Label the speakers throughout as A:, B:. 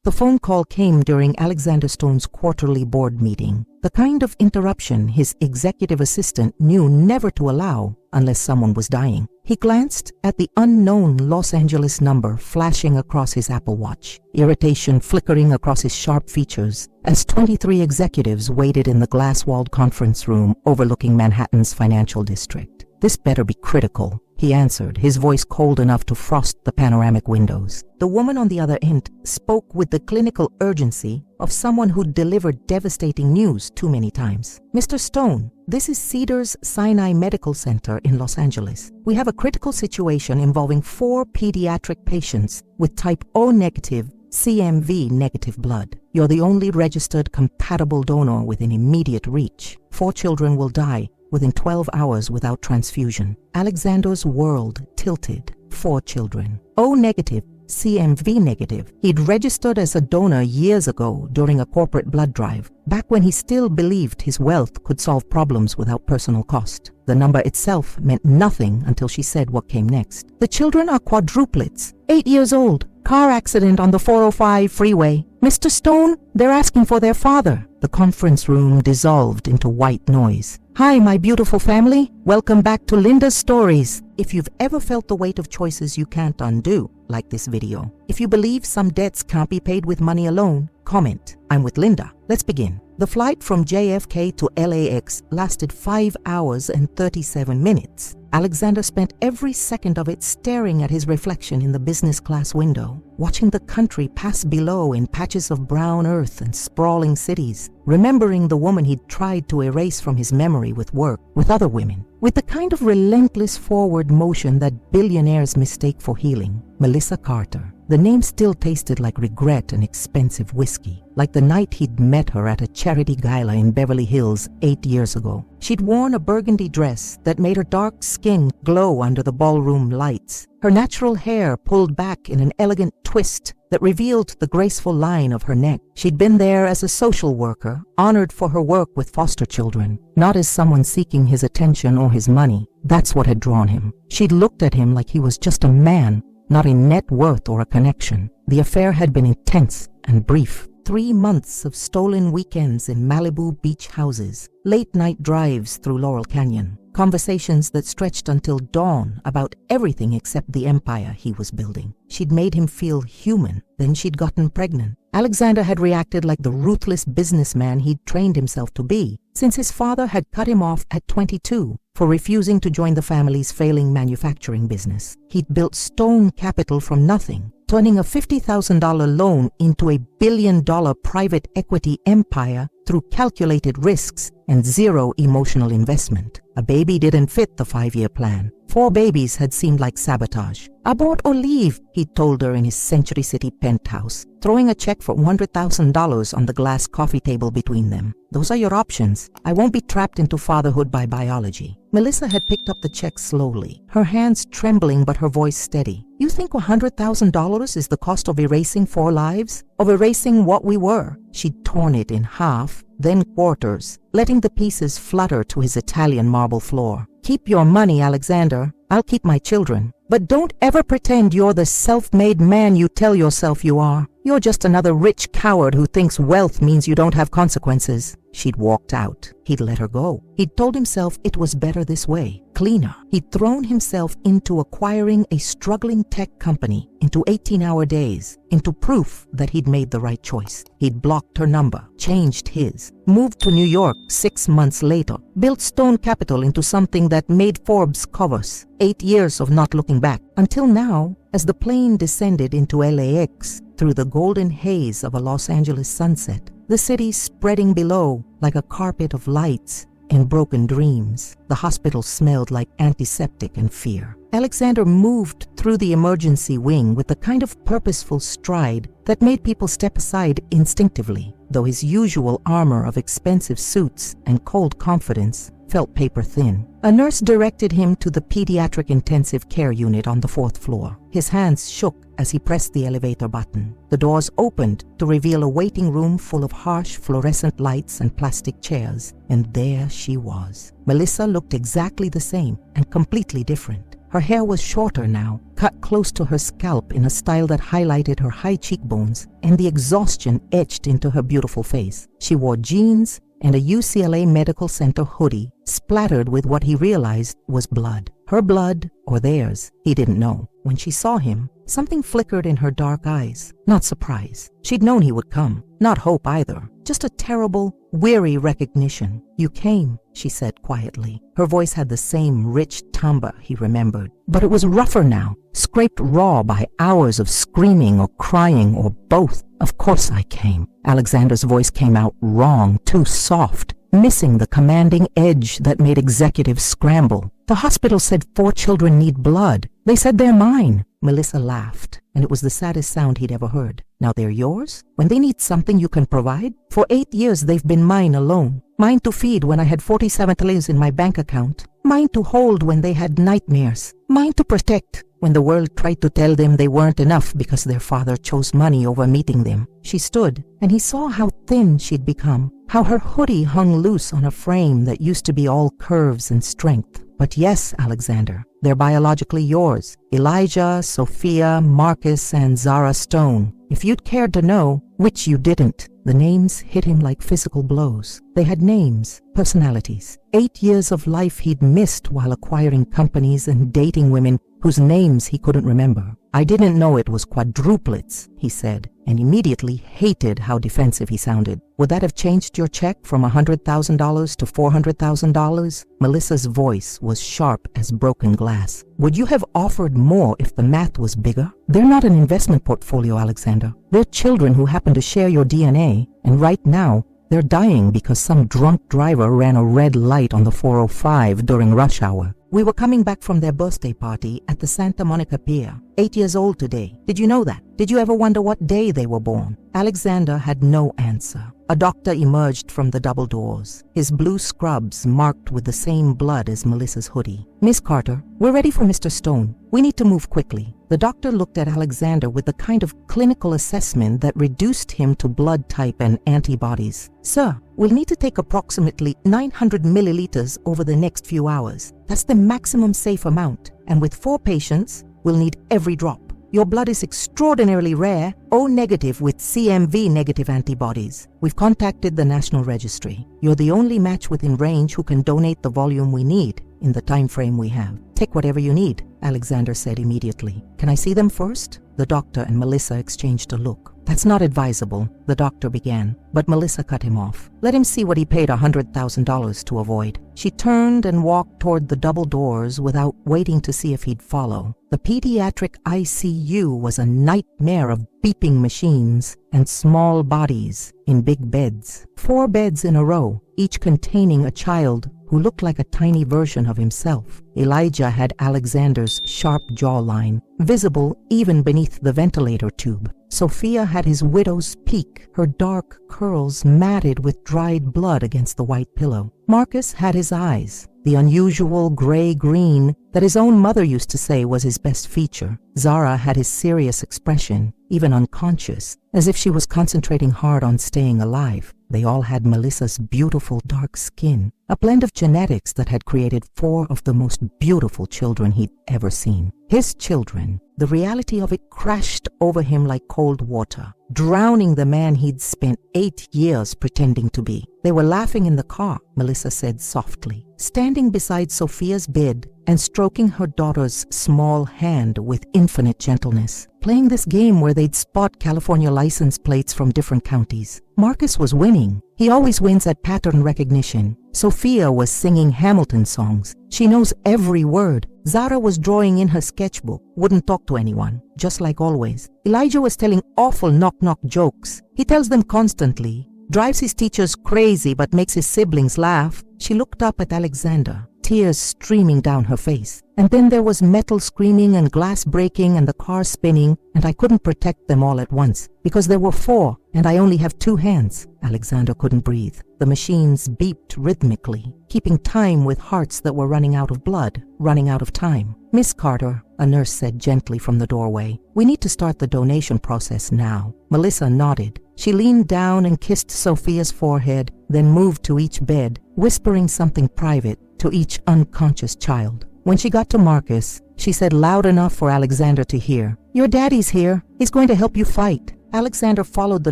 A: The phone call came during Alexander Stone's quarterly board meeting, the kind of interruption his executive assistant knew never to allow unless someone was dying. He glanced at the unknown Los Angeles number flashing across his Apple Watch, irritation flickering across his sharp features as 23 executives waited in the glass-walled conference room overlooking Manhattan's financial district. "This better be critical," he answered, his voice cold enough to frost the panoramic windows. The woman on the other end spoke with the clinical urgency of someone who'd delivered devastating news too many times. "Mr. Stone, this is Cedars Sinai Medical Center in Los Angeles. We have a critical situation involving 4 pediatric patients with type O negative CMV negative blood. You're the only registered compatible donor within immediate reach. 4 children will die within 12 hours without transfusion." Alexander's world tilted. 4 children. O negative, CMV negative. He'd registered as a donor years ago during a corporate blood drive, back when he still believed his wealth could solve problems without personal cost. The number itself meant nothing until she said what came next. "The children are quadruplets, 8 years old. Car accident on the 405 freeway. Mr. Stone, they're asking for their father." The conference room dissolved into white noise. "Hi, my beautiful family. Welcome back to Linda's Stories." If you've ever felt the weight of choices you can't undo, like this video. If you believe some debts can't be paid with money alone, comment. I'm with Linda. Let's begin. The flight from JFK to LAX lasted 5 hours and 37 minutes. Alexander spent every second of it staring at his reflection in the business class window, watching the country pass below in patches of brown earth and sprawling cities, remembering the woman he'd tried to erase from his memory with work, with other women, with the kind of relentless forward motion that billionaires mistake for healing. Melissa Carter. The name still tasted like regret and expensive whiskey, like the night he'd met her at a charity gala in Beverly Hills 8 years ago. She'd worn a burgundy dress that made her dark skin glow under the ballroom lights, her natural hair pulled back in an elegant twist that revealed the graceful line of her neck. She'd been there as a social worker, honored for her work with foster children, not as someone seeking his attention or his money. That's what had drawn him. She'd looked at him like he was just a man, not in net worth or a connection. The affair had been intense and brief. 3 months of stolen weekends in Malibu beach houses, late-night drives through Laurel Canyon, conversations that stretched until dawn about everything except the empire he was building. She'd made him feel human, then she'd gotten pregnant. Alexander had reacted like the ruthless businessman he'd trained himself to be, since his father had cut him off at 22 for refusing to join the family's failing manufacturing business. He'd built Stone Capital from nothing, turning a $50,000 loan into a $1 billion private equity empire through calculated risks and zero emotional investment. A baby didn't fit the 5-year plan. 4 babies had seemed like sabotage. "Abort or leave," he'd told her in his Century City penthouse, throwing a check for $100,000 on the glass coffee table between them. "Those are your options. I won't be trapped into fatherhood by biology." Melissa had picked up the check slowly, her hands trembling but her voice steady. "You think $100,000 is the cost of erasing 4 lives? Of erasing what we were?" She'd torn it in half, then quarters, letting the pieces flutter to his Italian marble floor. "Keep your money, Alexander. I'll keep my children. But don't ever pretend you're the self-made man you tell yourself you are. You're just another rich coward who thinks wealth means you don't have consequences." She'd walked out. He'd let her go. He'd told himself it was better this way, cleaner. He'd thrown himself into acquiring a struggling tech company, into 18-hour days, into proof that he'd made the right choice. He'd blocked her number, changed his, moved to New York 6 months later, built Stone Capital into something that made Forbes covers. 8 years of not looking back, until now, as the plane descended into LAX through the golden haze of a Los Angeles sunset, the city spreading below like a carpet of lights and broken dreams. The hospital smelled like antiseptic and fear. Alexander moved through the emergency wing with the kind of purposeful stride that made people step aside instinctively, though his usual armor of expensive suits and cold confidence felt paper thin. A nurse directed him to the pediatric intensive care unit on the 4th floor. His hands shook as he pressed the elevator button. The doors opened to reveal a waiting room full of harsh fluorescent lights and plastic chairs, and there she was. Melissa looked exactly the same and completely different. Her hair was shorter now, cut close to her scalp in a style that highlighted her high cheekbones, and the exhaustion etched into her beautiful face. She wore jeans and a UCLA Medical Center hoodie splattered with what he realized was blood. Her blood or theirs, he didn't know. When she saw him, something flickered in her dark eyes. Not surprise. She'd known he would come. Not hope either. Just a terrible, weary recognition. "You came," she said quietly. Her voice had the same rich timbre he remembered, but it was rougher now, scraped raw by hours of screaming or crying or both. "Of course I came." Alexander's voice came out wrong, too soft, missing the commanding edge that made executives scramble. "The hospital said 4 children need blood. They said they're mine." Melissa laughed, and it was the saddest sound he'd ever heard. "Now they're yours? When they need something you can provide? For 8 years they've been mine alone. Mine to feed when I had 47 lives in my bank account. Mine to hold when they had nightmares. Mine to protect when the world tried to tell them they weren't enough because their father chose money over meeting them." She stood, and he saw how thin she'd become, how her hoodie hung loose on a frame that used to be all curves and strength. "But yes, Alexander, they're biologically yours. Elijah, Sophia, Marcus, and Zara Stone. If you'd cared to know, which you didn't." The names hit him like physical blows. They had names, personalities. 8 years of life he'd missed while acquiring companies and dating women whose names he couldn't remember. "I didn't know it was quadruplets," he said, and immediately hated how defensive he sounded. "Would that have changed your check from $100,000 to $400,000? Melissa's voice was sharp as broken glass. "Would you have offered more if the math was bigger? They're not an investment portfolio, Alexander. They're children who happen to share your DNA, and right now, they're dying because some drunk driver ran a red light on the 405 during rush hour. We were coming back from their birthday party at the Santa Monica Pier. 8 years old today. Did you know that? Did you ever wonder what day they were born?" Alexander had no answer. A doctor emerged from the double doors, his blue scrubs marked with the same blood as Melissa's hoodie. "Miss Carter, we're ready for Mr. Stone. We need to move quickly." The doctor looked at Alexander with the kind of clinical assessment that reduced him to blood type and antibodies. "Sir, we'll need to take approximately 900 milliliters over the next few hours. That's the maximum safe amount. And with 4 patients, we'll need every drop. Your blood is extraordinarily rare, O negative with CMV negative antibodies. We've contacted the National Registry. You're the only match within range who can donate the volume we need in the time frame we have. Take whatever you need," Alexander said immediately. "Can I see them first?" The doctor and Melissa exchanged a look. "That's not advisable," the doctor began, but Melissa cut him off. "Let him see what he paid $100,000 to avoid." She turned and walked toward the double doors without waiting to see if he'd follow. The pediatric ICU was a nightmare of beeping machines and small bodies in big beds. 4 beds in a row, each containing a child who looked like a tiny version of himself. Elijah had Alexander's sharp jawline, visible even beneath the ventilator tube. Sophia had his widow's peak, her dark curls matted with dried blood against the white pillow. Marcus had his eyes, the unusual gray-green that his own mother used to say was his best feature. Zara had his serious expression, even unconscious, as if she was concentrating hard on staying alive. They all had Melissa's beautiful dark skin, a blend of genetics that had created 4 of the most beautiful children he'd ever seen. His children. The reality of it crashed over him like cold water, drowning the man he'd spent 8 years pretending to be. "They were laughing in the car," Melissa said softly, standing beside Sophia's bed and stroking her daughter's small hand with infinite gentleness, playing this game where they'd spot California license plates from different counties. Marcus was winning. He always wins at pattern recognition. Sophia was singing Hamilton songs. She knows every word. Zara was drawing in her sketchbook, wouldn't talk to anyone, just like always. Elijah was telling awful knock-knock jokes. He tells them constantly, drives his teachers crazy but makes his siblings laugh. She looked up at Alexander, tears streaming down her face. And then there was metal screaming and glass breaking and the car spinning, and I couldn't protect them all at once because there were 4 and I only have 2 hands. Alexander couldn't breathe. The machines beeped rhythmically, keeping time with hearts that were running out of blood, running out of time. "Miss Carter," a nurse said gently from the doorway, "we need to start the donation process now." Melissa nodded. She leaned down and kissed Sophia's forehead, then moved to each bed, whispering something private to each unconscious child. When she got to Marcus, she said loud enough for Alexander to hear, "Your daddy's here. He's going to help you fight." Alexander followed the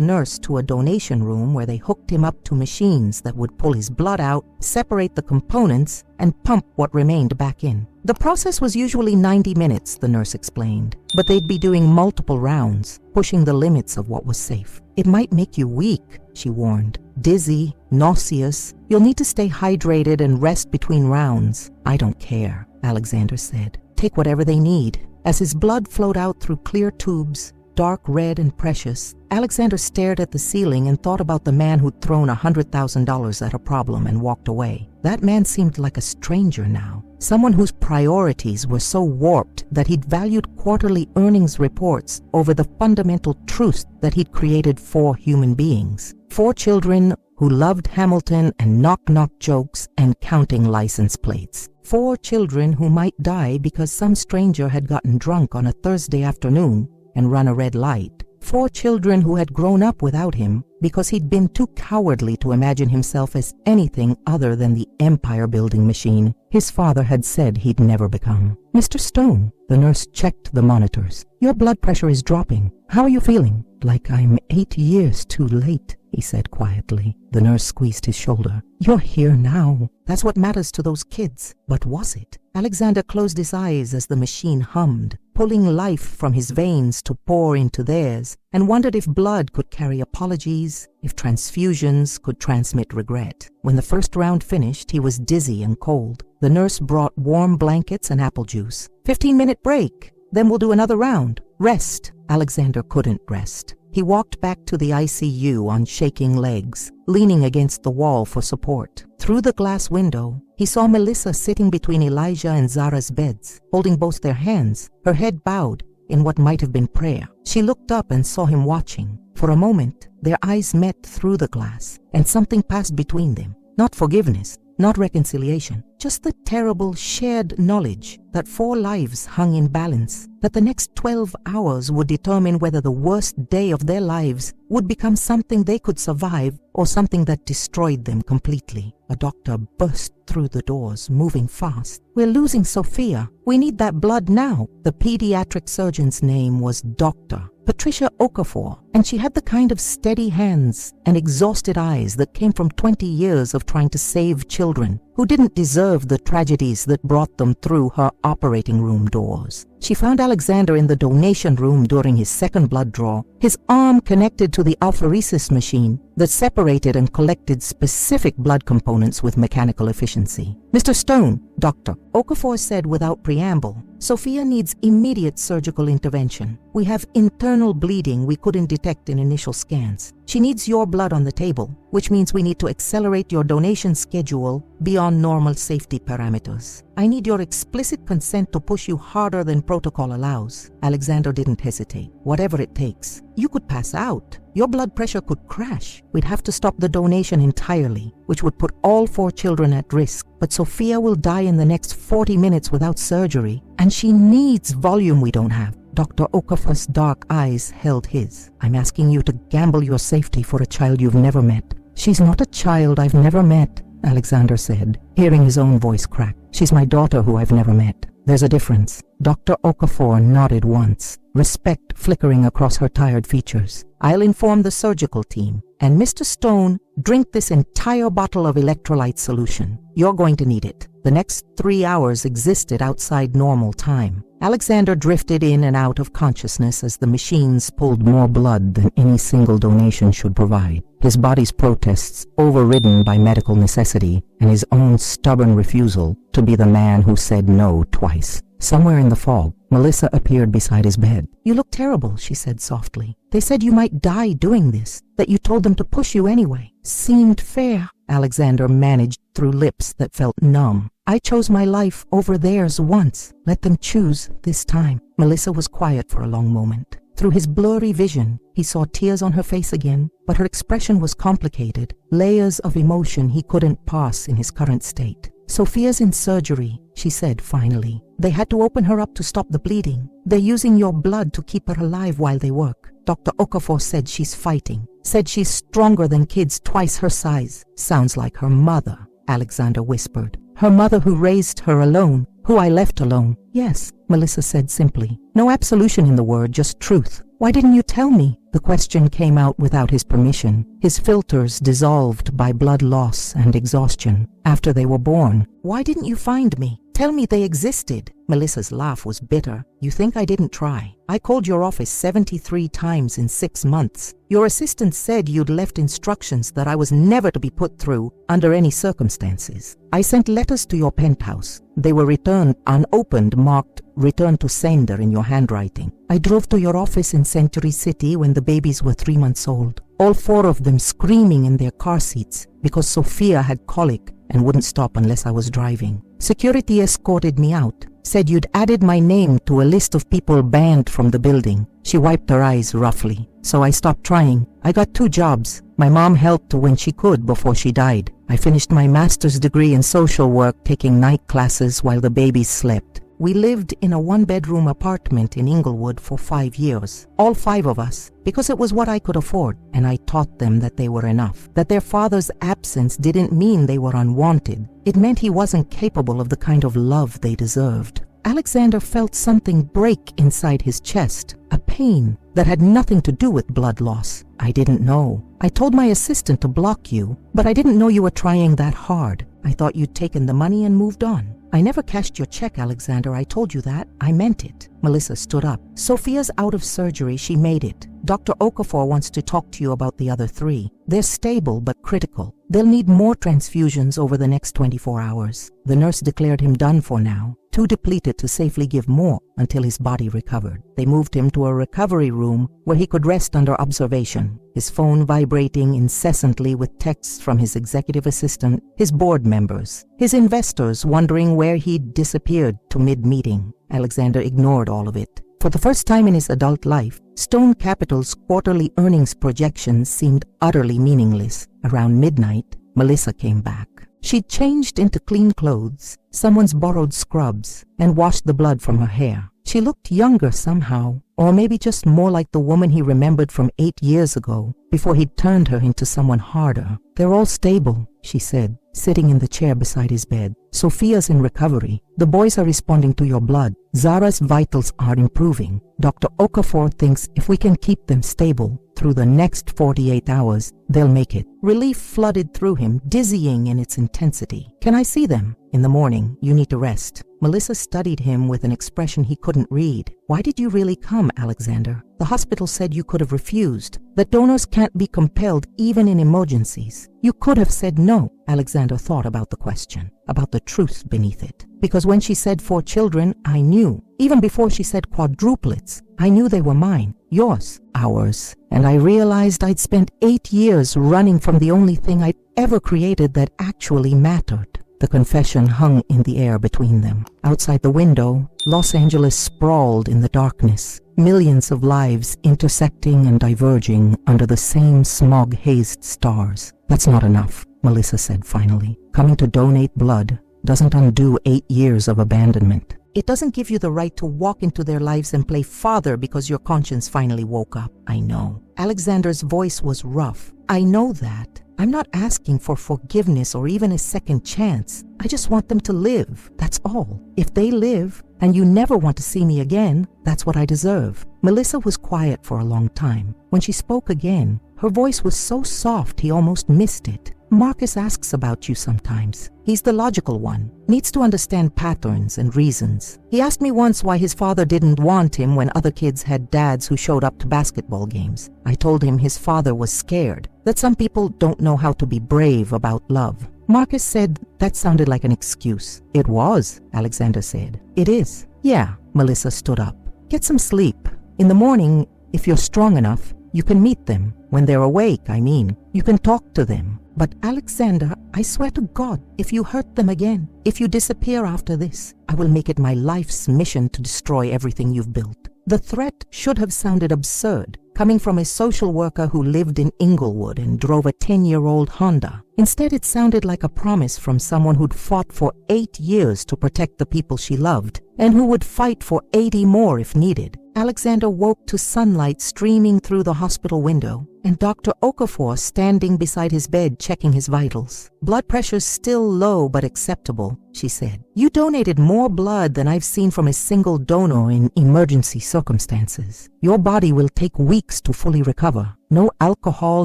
A: nurse to a donation room where they hooked him up to machines that would pull his blood out, separate the components, and pump what remained back in. The process was usually 90 minutes, the nurse explained, but they'd be doing multiple rounds, pushing the limits of what was safe. "It might make you weak," she warned. "Dizzy, nauseous. You'll need to stay hydrated and rest between rounds." "I don't care," Alexander said. "Take whatever they need." As his blood flowed out through clear tubes, dark red and precious, Alexander stared at the ceiling and thought about the man who'd thrown $100,000 at a problem and walked away. That man seemed like a stranger now, someone whose priorities were so warped that he'd valued quarterly earnings reports over the fundamental truth that he'd created 4 human beings. 4 children who loved Hamilton and knock-knock jokes and counting license plates. 4 children who might die because some stranger had gotten drunk on a Thursday afternoon and run a red light. 4 children who had grown up without him because he'd been too cowardly to imagine himself as anything other than the empire-building machine his father had said he'd never become. "Mr. Stone," the nurse checked the monitors. "Your blood pressure is dropping. How are you feeling?" "Like I'm 8 years too late," he said quietly. The nurse squeezed his shoulder. "You're here now. That's what matters to those kids." But was it? Alexander closed his eyes as the machine hummed, pulling life from his veins to pour into theirs, and wondered if blood could carry apologies, if transfusions could transmit regret. When the first round finished, he was dizzy and cold. The nurse brought warm blankets and apple juice. 15-minute break. Then we'll do another round. Rest. Alexander couldn't rest. He walked back to the ICU on shaking legs, leaning against the wall for support. Through the glass window, he saw Melissa sitting between Elijah and Zara's beds, holding both their hands, her head bowed in what might have been prayer. She looked up and saw him watching. For a moment, their eyes met through the glass, and something passed between them. Not forgiveness, not reconciliation, just the terrible shared knowledge that 4 lives hung in balance, that the next 12 hours would determine whether the worst day of their lives would become something they could survive or something that destroyed them completely. A doctor burst through the doors, moving fast. "We're losing Sophia. We need that blood now." The pediatric surgeon's name was Dr. Patricia Okafor, and she had the kind of steady hands and exhausted eyes that came from 20 years of trying to save children who didn't deserve the tragedies that brought them through her operating room doors. She found Alexander in the donation room during his second blood draw, his arm connected to the apheresis machine that separated and collected specific blood components with mechanical efficiency. "Mr. Stone," Dr. Okafor said without preamble, "Sophia needs immediate surgical intervention. We have internal bleeding we couldn't detect in initial scans. She needs your blood on the table, which means we need to accelerate your donation schedule beyond normal safety parameters. I need your explicit consent to push you harder than protocol allows." Alexander didn't hesitate. "Whatever it takes. You could pass out. Your blood pressure could crash. We'd have to stop the donation entirely, which would put all 4 children at risk. But Sophia will die in the next 40 minutes without surgery, and she needs volume we don't have." Dr. Okafor's dark eyes held his. "I'm asking you to gamble your safety for a child you've never met." "She's not a child I've never met," Alexander said, hearing his own voice crack. "She's my daughter who I've never met. There's a difference." Dr. Okafor nodded once, respect flickering across her tired features. "I'll inform the surgical team. And Mr. Stone, drink this entire bottle of electrolyte solution. You're going to need it." The next 3 hours existed outside normal time. Alexander drifted in and out of consciousness as the machines pulled more blood than any single donation should provide. His body's protests overridden by medical necessity and his own stubborn refusal to be the man who said no twice. Somewhere in the fog, Melissa appeared beside his bed. "You look terrible," she said softly. "They said you might die doing this, that you told them to push you anyway." "Seemed fair," Alexander managed through lips that felt numb. "I chose my life over theirs once. Let them choose this time." Melissa was quiet for a long moment. Through his blurry vision, he saw tears on her face again, but her expression was complicated, layers of emotion he couldn't pass in his current state. "Sophia's in surgery," she said finally. "They had to open her up to stop the bleeding. They're using your blood to keep her alive while they work. Dr. Okafor said she's fighting, said she's stronger than kids twice her size." "Sounds like her mother," Alexander whispered. Her mother who raised her alone, who I left alone. Yes, Melissa said simply. No absolution in the word, just truth. Why didn't you tell me? The question came out without his permission. His filters dissolved by blood loss and exhaustion. After they were born, why didn't you find me? Tell me they existed. Melissa's laugh was bitter. You think I didn't try? I called your office 73 times in 6 months. Your assistant said you'd left instructions that I was never to be put through under any circumstances. I sent letters to your penthouse. They were returned unopened, marked "Return to sender" in your handwriting. I drove to your office in Century City when the babies were 3 months old. All 4 of them screaming in their car seats because Sophia had colic and wouldn't stop unless I was driving. Security escorted me out, said you'd added my name to a list of people banned from the building. She wiped her eyes roughly. So I stopped trying. I got 2 jobs. My mom helped when she could before she died. I finished my master's degree in social work, taking night classes while the babies slept. We lived in a 1-bedroom apartment in Inglewood for 5 years, all 5 of us, because it was what I could afford, and I taught them that they were enough, that their father's absence didn't mean they were unwanted. It meant he wasn't capable of the kind of love they deserved. Alexander felt something break inside his chest, a pain that had nothing to do with blood loss. I didn't know. I told my assistant to block you, but I didn't know you were trying that hard. I thought you'd taken the money and moved on. I never cashed your check, Alexander. I told you that. I meant it. Melissa stood up. Sophia's out of surgery. She made it. Dr. Okafor wants to talk to you about the other 3. They're stable but critical. They'll need more transfusions over the next 24 hours. The nurse declared him done for now, too depleted to safely give more until his body recovered. They moved him to a recovery room where he could rest under observation, his phone vibrating incessantly with texts from his executive assistant, his board members, his investors wondering where he'd disappeared to mid-meeting. Alexander ignored all of it. For the first time in his adult life, Stone Capital's quarterly earnings projections seemed utterly meaningless. Around midnight, Melissa came back. She'd changed into clean clothes, someone's borrowed scrubs, and washed the blood from her hair. She looked younger somehow, or maybe just more like the woman he remembered from 8 years ago, before he'd turned her into someone harder. They're all stable, she said, sitting in the chair beside his bed. Sophia's in recovery. The boys are responding to your blood. Zara's vitals are improving. Dr. Okafor thinks if we can keep them stable through the next 48 hours, they'll make it. Relief flooded through him, dizzying in its intensity. Can I see them? In the morning, you need to rest. Melissa studied him with an expression he couldn't read. Why did you really come, Alexander? The hospital said you could have refused, that donors can't be compelled even in emergencies. You could have said no. Alexander thought about the question, about the truth beneath it. Because when she said 4 children, I knew. Even before she said quadruplets, I knew they were mine, yours, ours. And I realized I'd spent 8 years running from the only thing I'd ever created that actually mattered. The confession hung in the air between them. Outside the window, Los Angeles sprawled in the darkness, millions of lives intersecting and diverging under the same smog-hazed stars. That's not enough, Melissa said finally. Coming to donate blood doesn't undo 8 years of abandonment. It doesn't give you the right to walk into their lives and play father because your conscience finally woke up. I know. Alexander's voice was rough. I know that. I'm not asking for forgiveness or even a second chance. I just want them to live. That's all. If they live, and you never want to see me again, that's what I deserve. Melissa was quiet for a long time. When she spoke again, her voice was so soft he almost missed it. Marcus asks about you sometimes. He's the logical one, needs to understand patterns and reasons. He asked me once why his father didn't want him when other kids had dads who showed up to basketball games. I told him his father was scared, that some people don't know how to be brave about love. Marcus said that sounded like an excuse. It was, Alexander said. It is. Yeah, Melissa stood up. Get some sleep. In the morning, if you're strong enough, you can meet them. When they're awake, I mean. You can talk to them. But Alexander, I swear to God, if you hurt them again, if you disappear after this, I will make it my life's mission to destroy everything you've built. The threat should have sounded absurd, coming from a social worker who lived in Inglewood and drove a 10-year-old Honda. Instead, it sounded like a promise from someone who'd fought for 8 years to protect the people she loved, and who would fight for 80 more if needed. Alexander woke to sunlight streaming through the hospital window, and Dr. Okafor standing beside his bed checking his vitals. "Blood pressure's still low but acceptable," she said. "You donated more blood than I've seen from a single donor in emergency circumstances. Your body will take weeks to fully recover. No alcohol,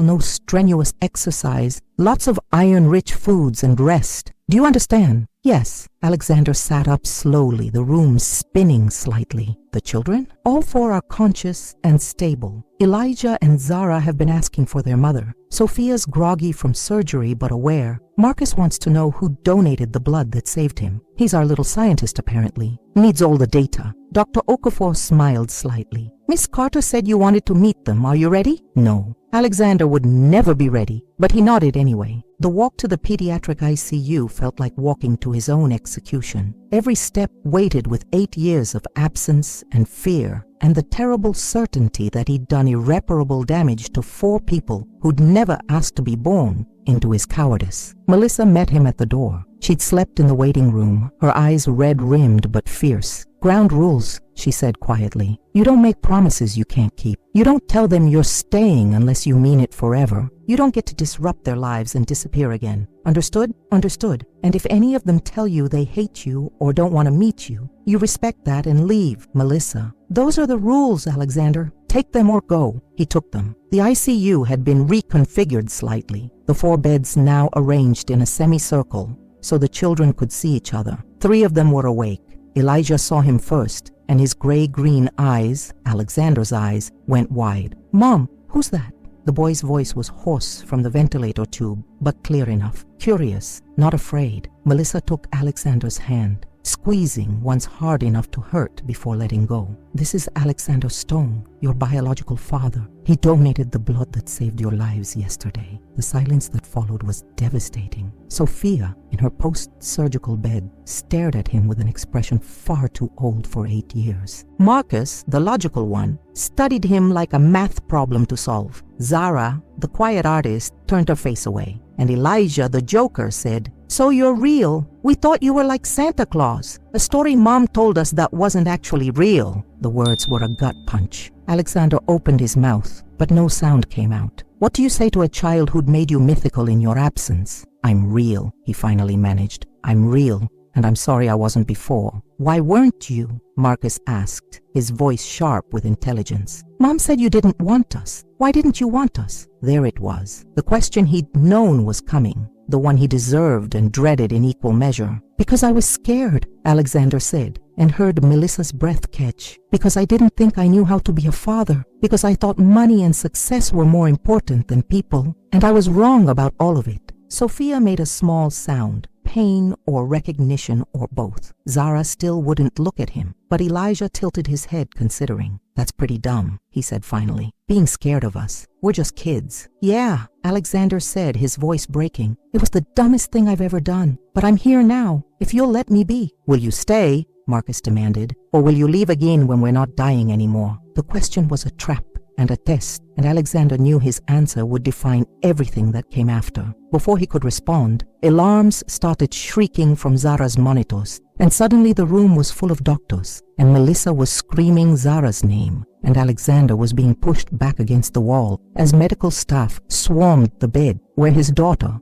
A: no strenuous exercise, lots of iron-rich foods and rest. Do you understand?" "Yes." Alexander sat up slowly, the room spinning slightly. "The children?" "All four are conscious and stable. Elijah and Zara have been asking for their mother. Sophia's groggy from surgery but aware. Marcus wants to know who donated the blood that saved him. He's our little scientist apparently. Needs all the data." Dr. Okafor smiled slightly. "Miss Carter said you wanted to meet them. Are you ready?" "No." Alexander would never be ready, but he nodded anyway. The walk to the pediatric ICU felt like walking to his own execution. Every step weighted with 8 years of absence and fear, and the terrible certainty that he'd done irreparable damage to 4 people who'd never asked to be born into his cowardice. Melissa met him at the door. She'd slept in the waiting room, her eyes red-rimmed but fierce. "Ground rules," she said quietly. "You don't make promises you can't keep. You don't tell them you're staying unless you mean it forever. You don't get to disrupt their lives and disappear again. Understood?" "Understood. And if any of them tell you they hate you or don't want to meet you, you respect that and leave." "Melissa, those are the rules, Alexander. Take them or go." He took them. The ICU had been reconfigured slightly, the 4 beds now arranged in a semicircle so the children could see each other. 3 of them were awake. Elijah saw him first, and his gray-green eyes, Alexander's eyes, went wide. "Mom, who's that?" The boy's voice was hoarse from the ventilator tube, but clear enough. Curious, not afraid. Melissa took Alexander's hand, squeezing once hard enough to hurt before letting go. "This is Alexander Stone, your biological father. He donated the blood that saved your lives yesterday." The silence that followed was devastating. Sophia, in her post-surgical bed, stared at him with an expression far too old for 8 years. Marcus, the logical one, studied him like a math problem to solve. Zara, the quiet artist, turned her face away. And Elijah, the joker, said, "So you're real? We thought you were like Santa Claus. A story Mom told us that wasn't actually real." The words were a gut punch. Alexander opened his mouth, but no sound came out. "What do you say to a child who'd made you mythical in your absence?" "I'm real," he finally managed. "I'm real, and I'm sorry I wasn't before." "Why weren't you?" Marcus asked, his voice sharp with intelligence. "Mom said you didn't want us. Why didn't you want us?" There it was. The question he'd known was coming, the one he deserved and dreaded in equal measure. "Because I was scared," Alexander said, and heard Melissa's breath catch. "Because I didn't think I knew how to be a father. Because I thought money and success were more important than people. And I was wrong about all of it." Sophia made a small sound, pain or recognition or both. Zara still wouldn't look at him, but Elijah tilted his head considering. "That's pretty dumb," he said finally. "Being scared of us. We're just kids." "Yeah," Alexander said, his voice breaking. "It was the dumbest thing I've ever done. But I'm here now, if you'll let me be." "Will you stay?" Marcus demanded. "Or will you leave again when we're not dying anymore?" The question was a trap and a test, and Alexander knew his answer would define everything that came after. Before he could respond, alarms started shrieking from Zara's monitors, and suddenly the room was full of doctors, and Melissa was screaming Zara's name, and Alexander was being pushed back against the wall as medical staff swarmed the bed where his daughter,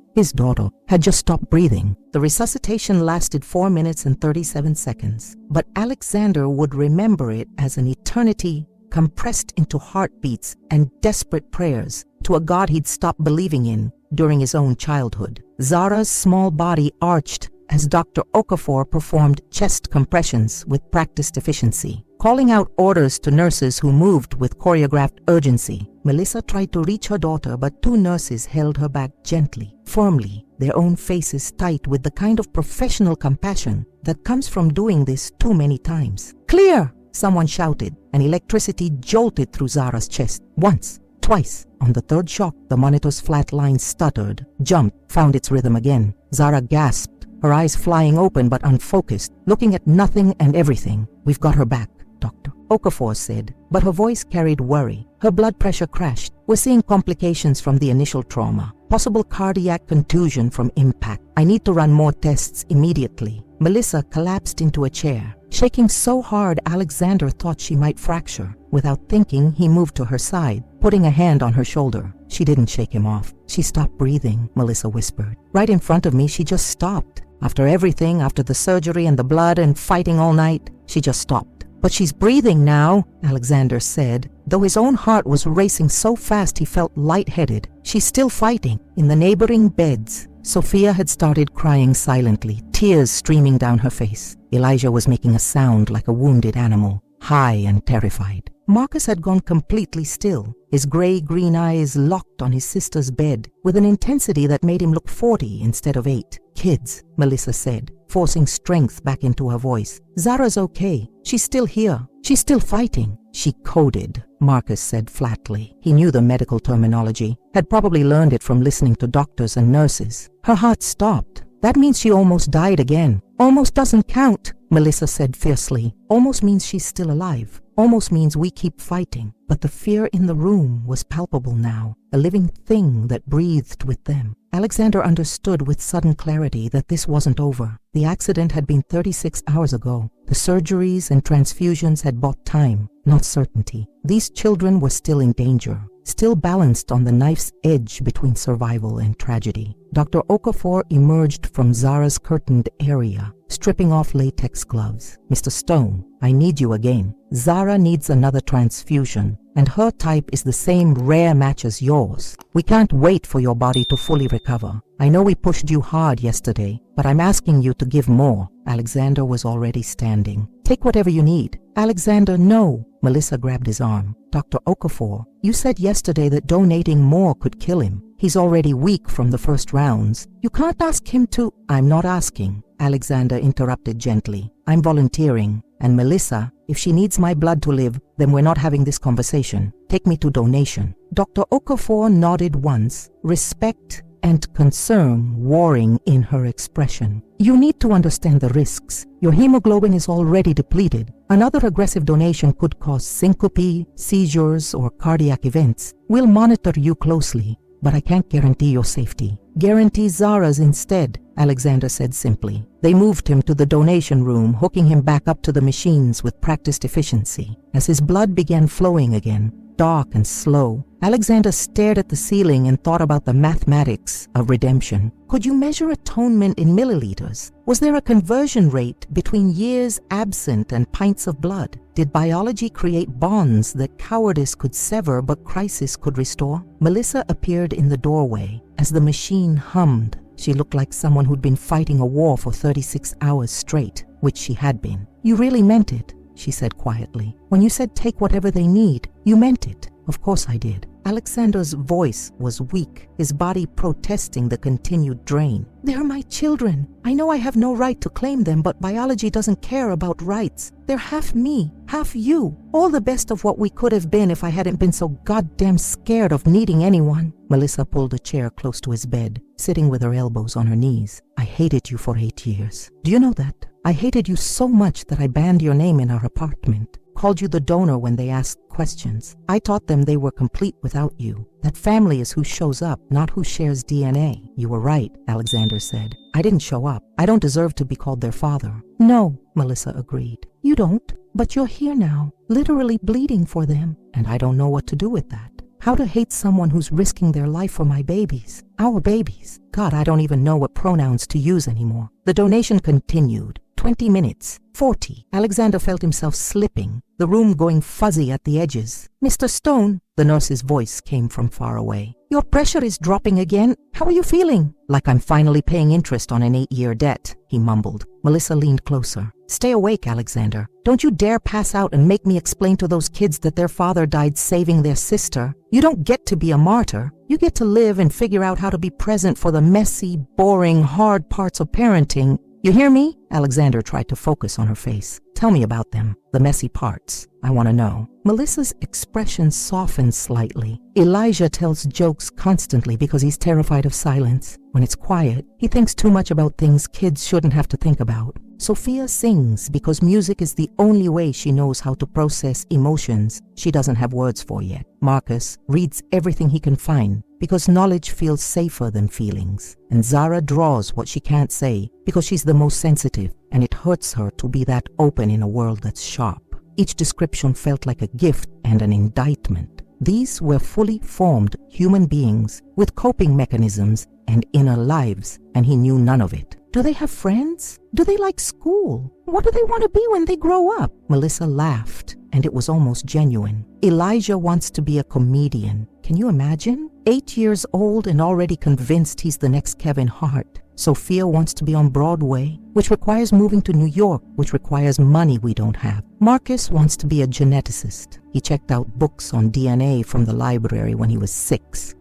A: had just stopped breathing. The resuscitation lasted 4 minutes and 37 seconds, but Alexander would remember it as an eternity compressed into heartbeats and desperate prayers to a God he'd stopped believing in during his own childhood. Zara's small body arched as Dr. Okafor performed chest compressions with practiced efficiency, calling out orders to nurses who moved with choreographed urgency. Melissa tried to reach her daughter, but 2 nurses held her back gently, firmly, their own faces tight with the kind of professional compassion that comes from doing this too many times. "Clear!" someone shouted, and electricity jolted through Zara's chest. Once, twice. On the 3rd shock, the monitor's flat line stuttered, jumped, found its rhythm again. Zara gasped, her eyes flying open but unfocused, looking at nothing and everything. "We've got her back, Doctor," Okafor said, but her voice carried worry. Her blood pressure crashed. "We're seeing complications from the initial trauma. Possible cardiac contusion from impact. I need to run more tests immediately." Melissa collapsed into a chair. shaking so hard Alexander thought she might fracture. Without thinking, he moved to her side, putting a hand on her shoulder. She didn't shake him off. She stopped breathing, Melissa whispered. Right in front of me, she just stopped. After everything, after the surgery and the blood and fighting all night, she just stopped. But she's breathing now, Alexander said, though his own heart was racing so fast he felt lightheaded. She's still fighting. In the neighboring beds, Sophia had started crying silently, tears streaming down her face. Elijah was making a sound like a wounded animal, high and terrified. Marcus had gone completely still, his gray-green eyes locked on his sister's bed with an intensity that made him look 40 instead of 8. "Kids," Melissa said, forcing strength back into her voice. "Zara's okay. She's still here. She's still fighting." "She coded," Marcus said flatly. He knew the medical terminology, had probably learned it from listening to doctors and nurses. Her heart stopped. "That means she almost died again." "Almost doesn't count," Melissa said fiercely. "Almost means she's still alive. Almost means we keep fighting." But the fear in the room was palpable now, a living thing that breathed with them. Alexander understood with sudden clarity that this wasn't over. The accident had been 36 hours ago. The surgeries and transfusions had bought time, not certainty. These children were still in danger, still balanced on the knife's edge between survival and tragedy. Dr. Okafor emerged from Zara's curtained area, stripping off latex gloves. "Mr. Stone, I need you again. Zara needs another transfusion, and her type is the same rare match as yours. We can't wait for your body to fully recover. I know we pushed you hard yesterday, but I'm asking you to give more." Alexander was already standing. "Take whatever you need." "Alexander, no." Melissa grabbed his arm. "Dr. Okafor, you said yesterday that donating more could kill him. He's already weak from the first rounds. You can't ask him to—" "I'm not asking," Alexander interrupted gently. "I'm volunteering. And Melissa, if she needs my blood to live, then we're not having this conversation. Take me to donation." Dr. Okafor nodded once, respect and concern warring in her expression. "You need to understand the risks. Your hemoglobin is already depleted. Another aggressive donation could cause syncope, seizures, or cardiac events. We'll monitor you closely, but I can't guarantee your safety." "Guarantee Zara's instead," Alexander said simply. They moved him to the donation room, hooking him back up to the machines with practiced efficiency. As his blood began flowing again, dark and slow, Alexander stared at the ceiling and thought about the mathematics of redemption. Could you measure atonement in milliliters? Was there a conversion rate between years absent and pints of blood? Did biology create bonds that cowardice could sever but crisis could restore? Melissa appeared in the doorway. As the machine hummed, she looked like someone who'd been fighting a war for 36 hours straight, which she had been. "You really meant it," she said quietly. "When you said take whatever they need, you meant it." "Of course I did." Alexander's voice was weak, his body protesting the continued drain. "They're my children. I know I have no right to claim them, but biology doesn't care about rights. They're half me, half you. All the best of what we could have been if I hadn't been so goddamn scared of needing anyone." Melissa pulled a chair close to his bed, sitting with her elbows on her knees. "I hated you for 8 years. Do you know that? I hated you so much that I banned your name in our apartment. Called you the donor when they asked questions. I taught them they were complete without you. That family is who shows up, not who shares DNA." "You were right," Alexander said. "I didn't show up. I don't deserve to be called their father." "No," Melissa agreed. "You don't, but you're here now, literally bleeding for them. And I don't know what to do with that. How to hate someone who's risking their life for my babies. Our babies. God, I don't even know what pronouns to use anymore." The donation continued. 20 minutes. 40. Alexander felt himself slipping, the room going fuzzy at the edges. "Mr. Stone," the nurse's voice came from far away. "Your pressure is dropping again. How are you feeling?" "Like I'm finally paying interest on an 8-year debt," he mumbled. Melissa leaned closer. "Stay awake, Alexander. Don't you dare pass out and make me explain to those kids that their father died saving their sister. You don't get to be a martyr. You get to live and figure out how to be present for the messy, boring, hard parts of parenting. You hear me?" Alexander tried to focus on her face. "Tell me about them." The messy parts. I want to know. Melissa's expression softens slightly. Elijah tells jokes constantly because he's terrified of silence. When it's quiet, he thinks too much about things kids shouldn't have to think about. Sophia sings because music is the only way she knows how to process emotions she doesn't have words for yet. Marcus reads everything he can find because knowledge feels safer than feelings. And Zara draws what she can't say because she's the most sensitive, and it hurts her to be that open in a world that's sharp. Each description felt like a gift and an indictment. These were fully formed human beings with coping mechanisms and inner lives, and he knew none of it. Do they have friends? Do they like school? What do they want to be when they grow up? Melissa laughed, and it was almost genuine. Elijah wants to be a comedian. Can you imagine? 8 years old and already convinced he's the next Kevin Hart. Sophia wants to be on Broadway, which requires moving to New York, which requires money we don't have. Marcus wants to be a geneticist. He checked out books on DNA from the library when he was six.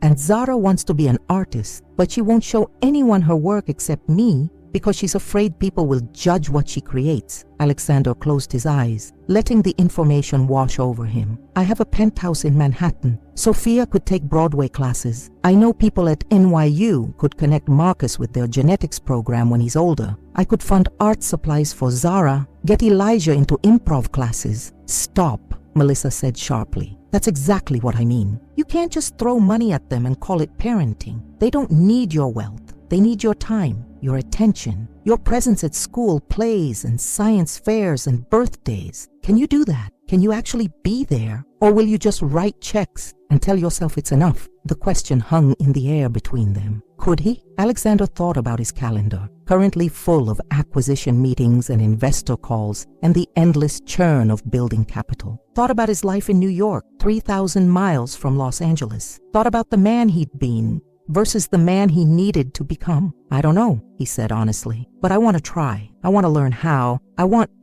A: And Zara wants to be an artist, but she won't show anyone her work except me because she's afraid people will judge what she creates. Alexander closed his eyes, letting the information wash over him. I have a penthouse in Manhattan. Sophia could take Broadway classes. I know people at NYU could connect Marcus with their genetics program when he's older. I could fund art supplies for Zara, get Elijah into improv classes. Stop, Melissa said sharply. That's exactly what I mean. You can't just throw money at them and call it parenting. They don't need your wealth. They need your time, your attention, your presence at school plays and science fairs and birthdays. Can you do that? Can you actually be there? Or will you just write checks and tell yourself it's enough? The question hung in the air between them. Could he? Alexander thought about his calendar, currently full of acquisition meetings and investor calls and the endless churn of building capital. Thought about his life in New York, 3,000 miles from Los Angeles. Thought about the man he'd been versus the man he needed to become. I don't know, he said honestly, but I want to try. I want to learn how.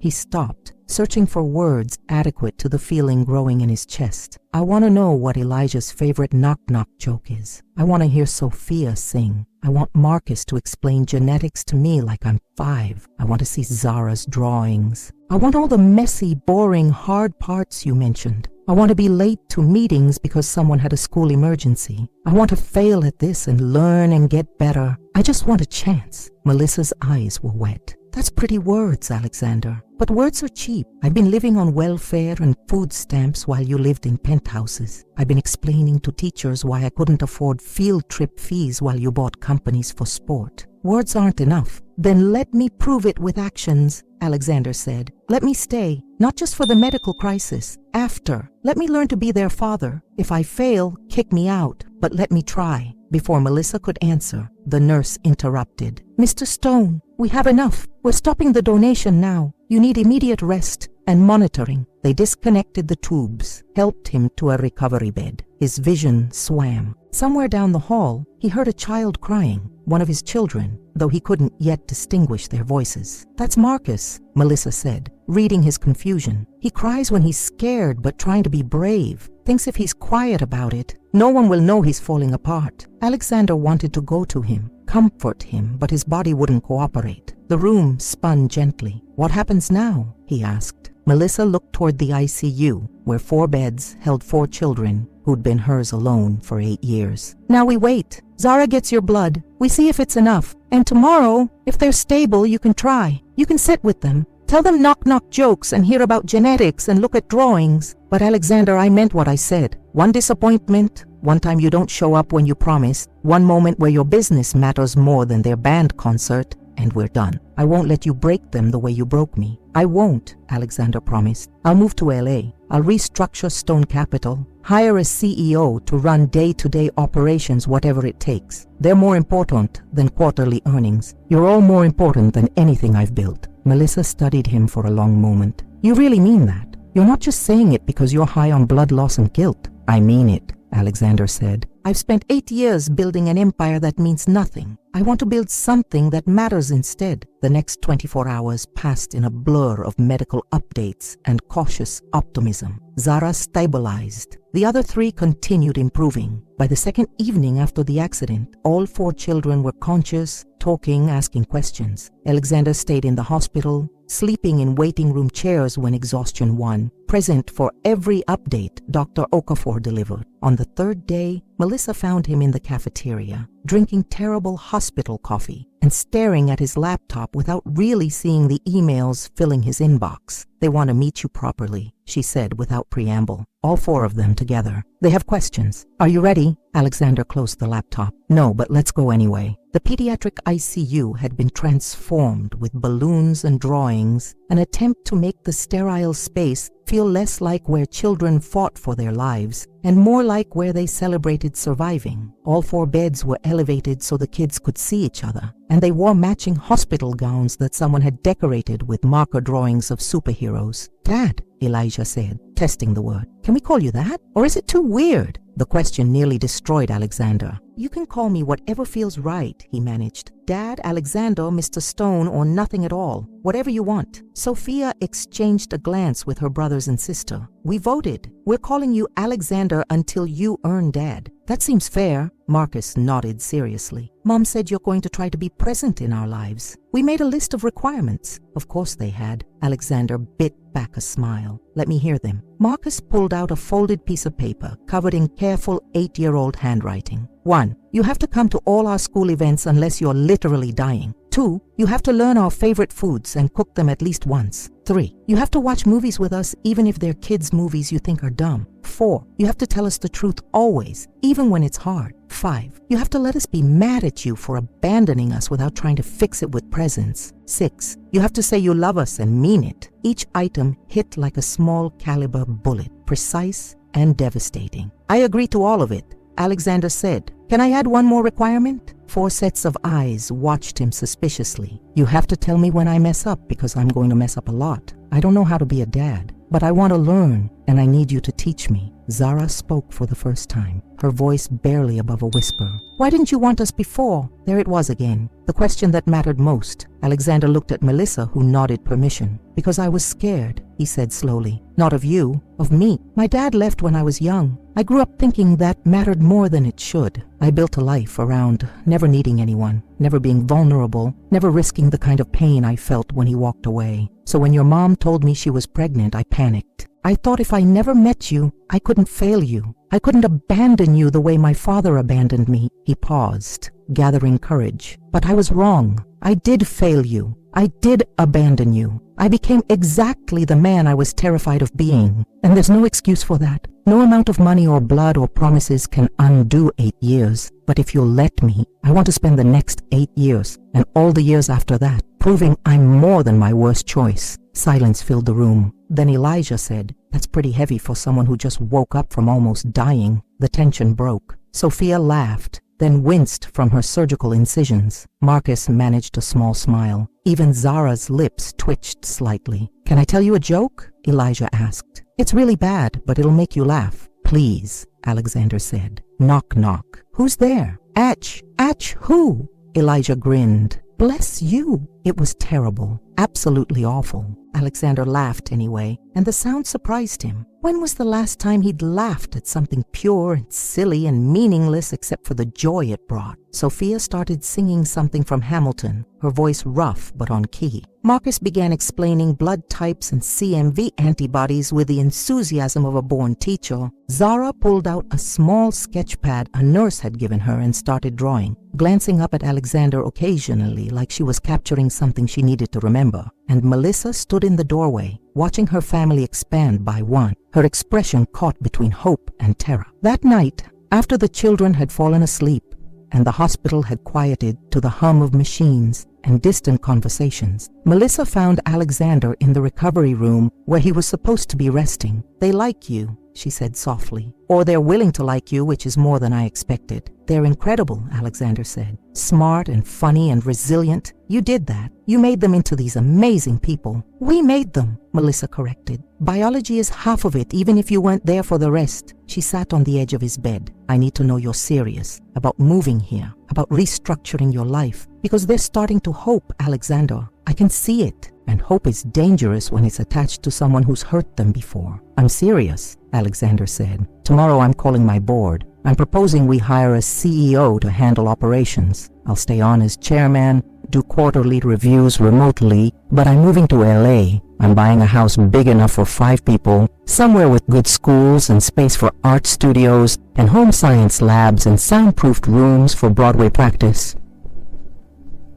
A: He stopped, searching for words adequate to the feeling growing in his chest. I want to know what Elijah's favorite knock-knock joke is. I want to hear Sophia sing. I want Marcus to explain genetics to me like I'm 5. I want to see Zara's drawings. I want all the messy, boring, hard parts you mentioned. I want to be late to meetings because someone had a school emergency. I want to fail at this and learn and get better. I just want a chance. Melissa's eyes were wet. That's pretty words, Alexander. But words are cheap. I've been living on welfare and food stamps while you lived in penthouses. I've been explaining to teachers why I couldn't afford field trip fees while you bought companies for sport. Words aren't enough. Then let me prove it with actions, Alexander said. Let me stay, not just for the medical crisis. After, let me learn to be their father. If I fail, kick me out, but let me try. Before Melissa could answer, the nurse interrupted. Mr. Stone, we have enough. We're stopping the donation now. You need immediate rest and monitoring. They disconnected the tubes, helped him to a recovery bed. His vision swam. Somewhere down the hall, he heard a child crying, one of his children, though he couldn't yet distinguish their voices. That's Marcus, Melissa said, reading his confusion. He cries when he's scared but trying to be brave. Thinks if he's quiet about it, no one will know he's falling apart. Alexander wanted to go to him, comfort him, but his body wouldn't cooperate. The room spun gently. What happens now? He asked. Melissa looked toward the ICU, where 4 beds held 4 children who'd been hers alone for 8 years. Now we wait. Zara gets your blood. We see if it's enough. And tomorrow, if they're stable, you can try. You can sit with them. Tell them knock-knock jokes and hear about genetics and look at drawings. But Alexander, I meant what I said. One disappointment, one time you don't show up when you promised, one moment where your business matters more than their band concert, and we're done. I won't let you break them the way you broke me. I won't, Alexander promised. I'll move to LA. I'll restructure Stone Capital, hire a CEO to run day-to-day operations, whatever it takes. They're more important than quarterly earnings. You're all more important than anything I've built. Melissa studied him for a long moment. You really mean that? You're not just saying it because you're high on blood loss and guilt. I mean it, Alexander said. I've spent 8 years building an empire that means nothing. I want to build something that matters instead. The next 24 hours passed in a blur of medical updates and cautious optimism. Zara stabilized. The other 3 continued improving. By the second evening after the accident, all 4 children were conscious, talking, asking questions. Alexander stayed in the hospital, sleeping in waiting room chairs when exhaustion won, present for every update Dr. Okafor delivered. On the third day, Melissa found him in the cafeteria, drinking terrible hospital coffee and staring at his laptop without really seeing the emails filling his inbox. "They want to meet you properly," she said without preamble, all four of them together. "They have questions. Are you ready?" Alexander closed the laptop. "No, but let's go anyway." The pediatric ICU had been transformed with balloons and drawings, an attempt to make the sterile space feel less like where children fought for their lives and more like where they celebrated surviving. All four beds were elevated so the kids could see each other, and they wore matching hospital gowns that someone had decorated with marker drawings of superheroes. "Dad," Elijah said, testing the word. "Can we call you that? Or is it too weird?" The question nearly destroyed Alexander. "You can call me whatever feels right," he managed. "Dad, Alexander, Mr. Stone, or nothing at all. Whatever you want." Sophia exchanged a glance with her brothers and sister. "We voted. We're calling you Alexander until you earn Dad." "That seems fair." Marcus nodded seriously. "Mom said you're going to try to be present in our lives. We made a list of requirements." Of course they had. Alexander bit back a smile. "Let me hear them." Marcus pulled out a folded piece of paper covered in careful 8-year-old handwriting. 1. You have to come to all our school events unless you're literally dying. 2. You have to learn our favorite foods and cook them at least once. 3. You have to watch movies with us even if they're kids' movies you think are dumb. 4. You have to tell us the truth always, even when it's hard. 5. You have to let us be mad at you for abandoning us without trying to fix it with presents. 6. You have to say you love us and mean it. Each item hit like a small caliber bullet, precise and devastating. "I agree to all of it," Alexander said. "Can I add one more requirement?" 4 sets of eyes watched him suspiciously. "You have to tell me when I mess up because I'm going to mess up a lot. I don't know how to be a dad, but I want to learn and I need you to teach me." Zara spoke for the first time, her voice barely above a whisper. "Why didn't you want us before?" There it was again, the question that mattered most. Alexander looked at Melissa, who nodded permission. "Because I was scared," he said slowly. "Not of you, of me. My dad left when I was young. I grew up thinking that mattered more than it should. I built a life around never needing anyone, never being vulnerable, never risking the kind of pain I felt when he walked away. So when your mom told me she was pregnant, I panicked. I thought if I never met you, I couldn't fail you. I couldn't abandon you the way my father abandoned me." He paused, gathering courage. "But I was wrong. I did fail you. I did abandon you. I became exactly the man I was terrified of being. And there's no excuse for that. No amount of money or blood or promises can undo 8 years. But if you'll let me, I want to spend the next 8 years, and all the years after that, proving I'm more than my worst choice." Silence filled the room. Then Elijah said, "That's pretty heavy for someone who just woke up from almost dying." The tension broke. Sophia laughed, then winced from her surgical incisions. Marcus managed a small smile. Even Zara's lips twitched slightly. "Can I tell you a joke?" Elijah asked. "It's really bad, but it'll make you laugh." "Please," Alexander said. Knock, knock. "Who's there?" "Atch. Atch who?" Elijah grinned. "Bless you." It was terrible, absolutely awful. Alexander laughed anyway, and the sound surprised him. When was the last time he'd laughed at something pure and silly and meaningless except for the joy it brought? Sophia started singing something from Hamilton, her voice rough but on key. Marcus began explaining blood types and CMV antibodies with the enthusiasm of a born teacher. Zara pulled out a small sketch pad a nurse had given her and started drawing, glancing up at Alexander occasionally like she was capturing something she needed to remember. And Melissa stood in the doorway, watching her family expand by one, her expression caught between hope and terror. That night, after the children had fallen asleep and the hospital had quieted to the hum of machines and distant conversations, Melissa found Alexander in the recovery room where he was supposed to be resting. "They like you," she said softly. "Or they're willing to like you, which is more than I expected." "They're incredible," Alexander said. "Smart and funny and resilient. You did that. You made them into these amazing people." "We made them," Melissa corrected. "Biology is half of it, even if you weren't there for the rest." She sat on the edge of his bed. "I need to know you're serious about moving here, about restructuring your life, because they're starting to hope, Alexander. I can see it. And hope is dangerous when it's attached to someone who's hurt them before." "I'm serious," Alexander said. "Tomorrow I'm calling my board. I'm proposing we hire a CEO to handle operations. I'll stay on as chairman, do quarterly reviews remotely, but I'm moving to LA. I'm buying a house big enough for 5 people, somewhere with good schools and space for art studios and home science labs and soundproofed rooms for Broadway practice.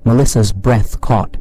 A: Melissa's breath caught.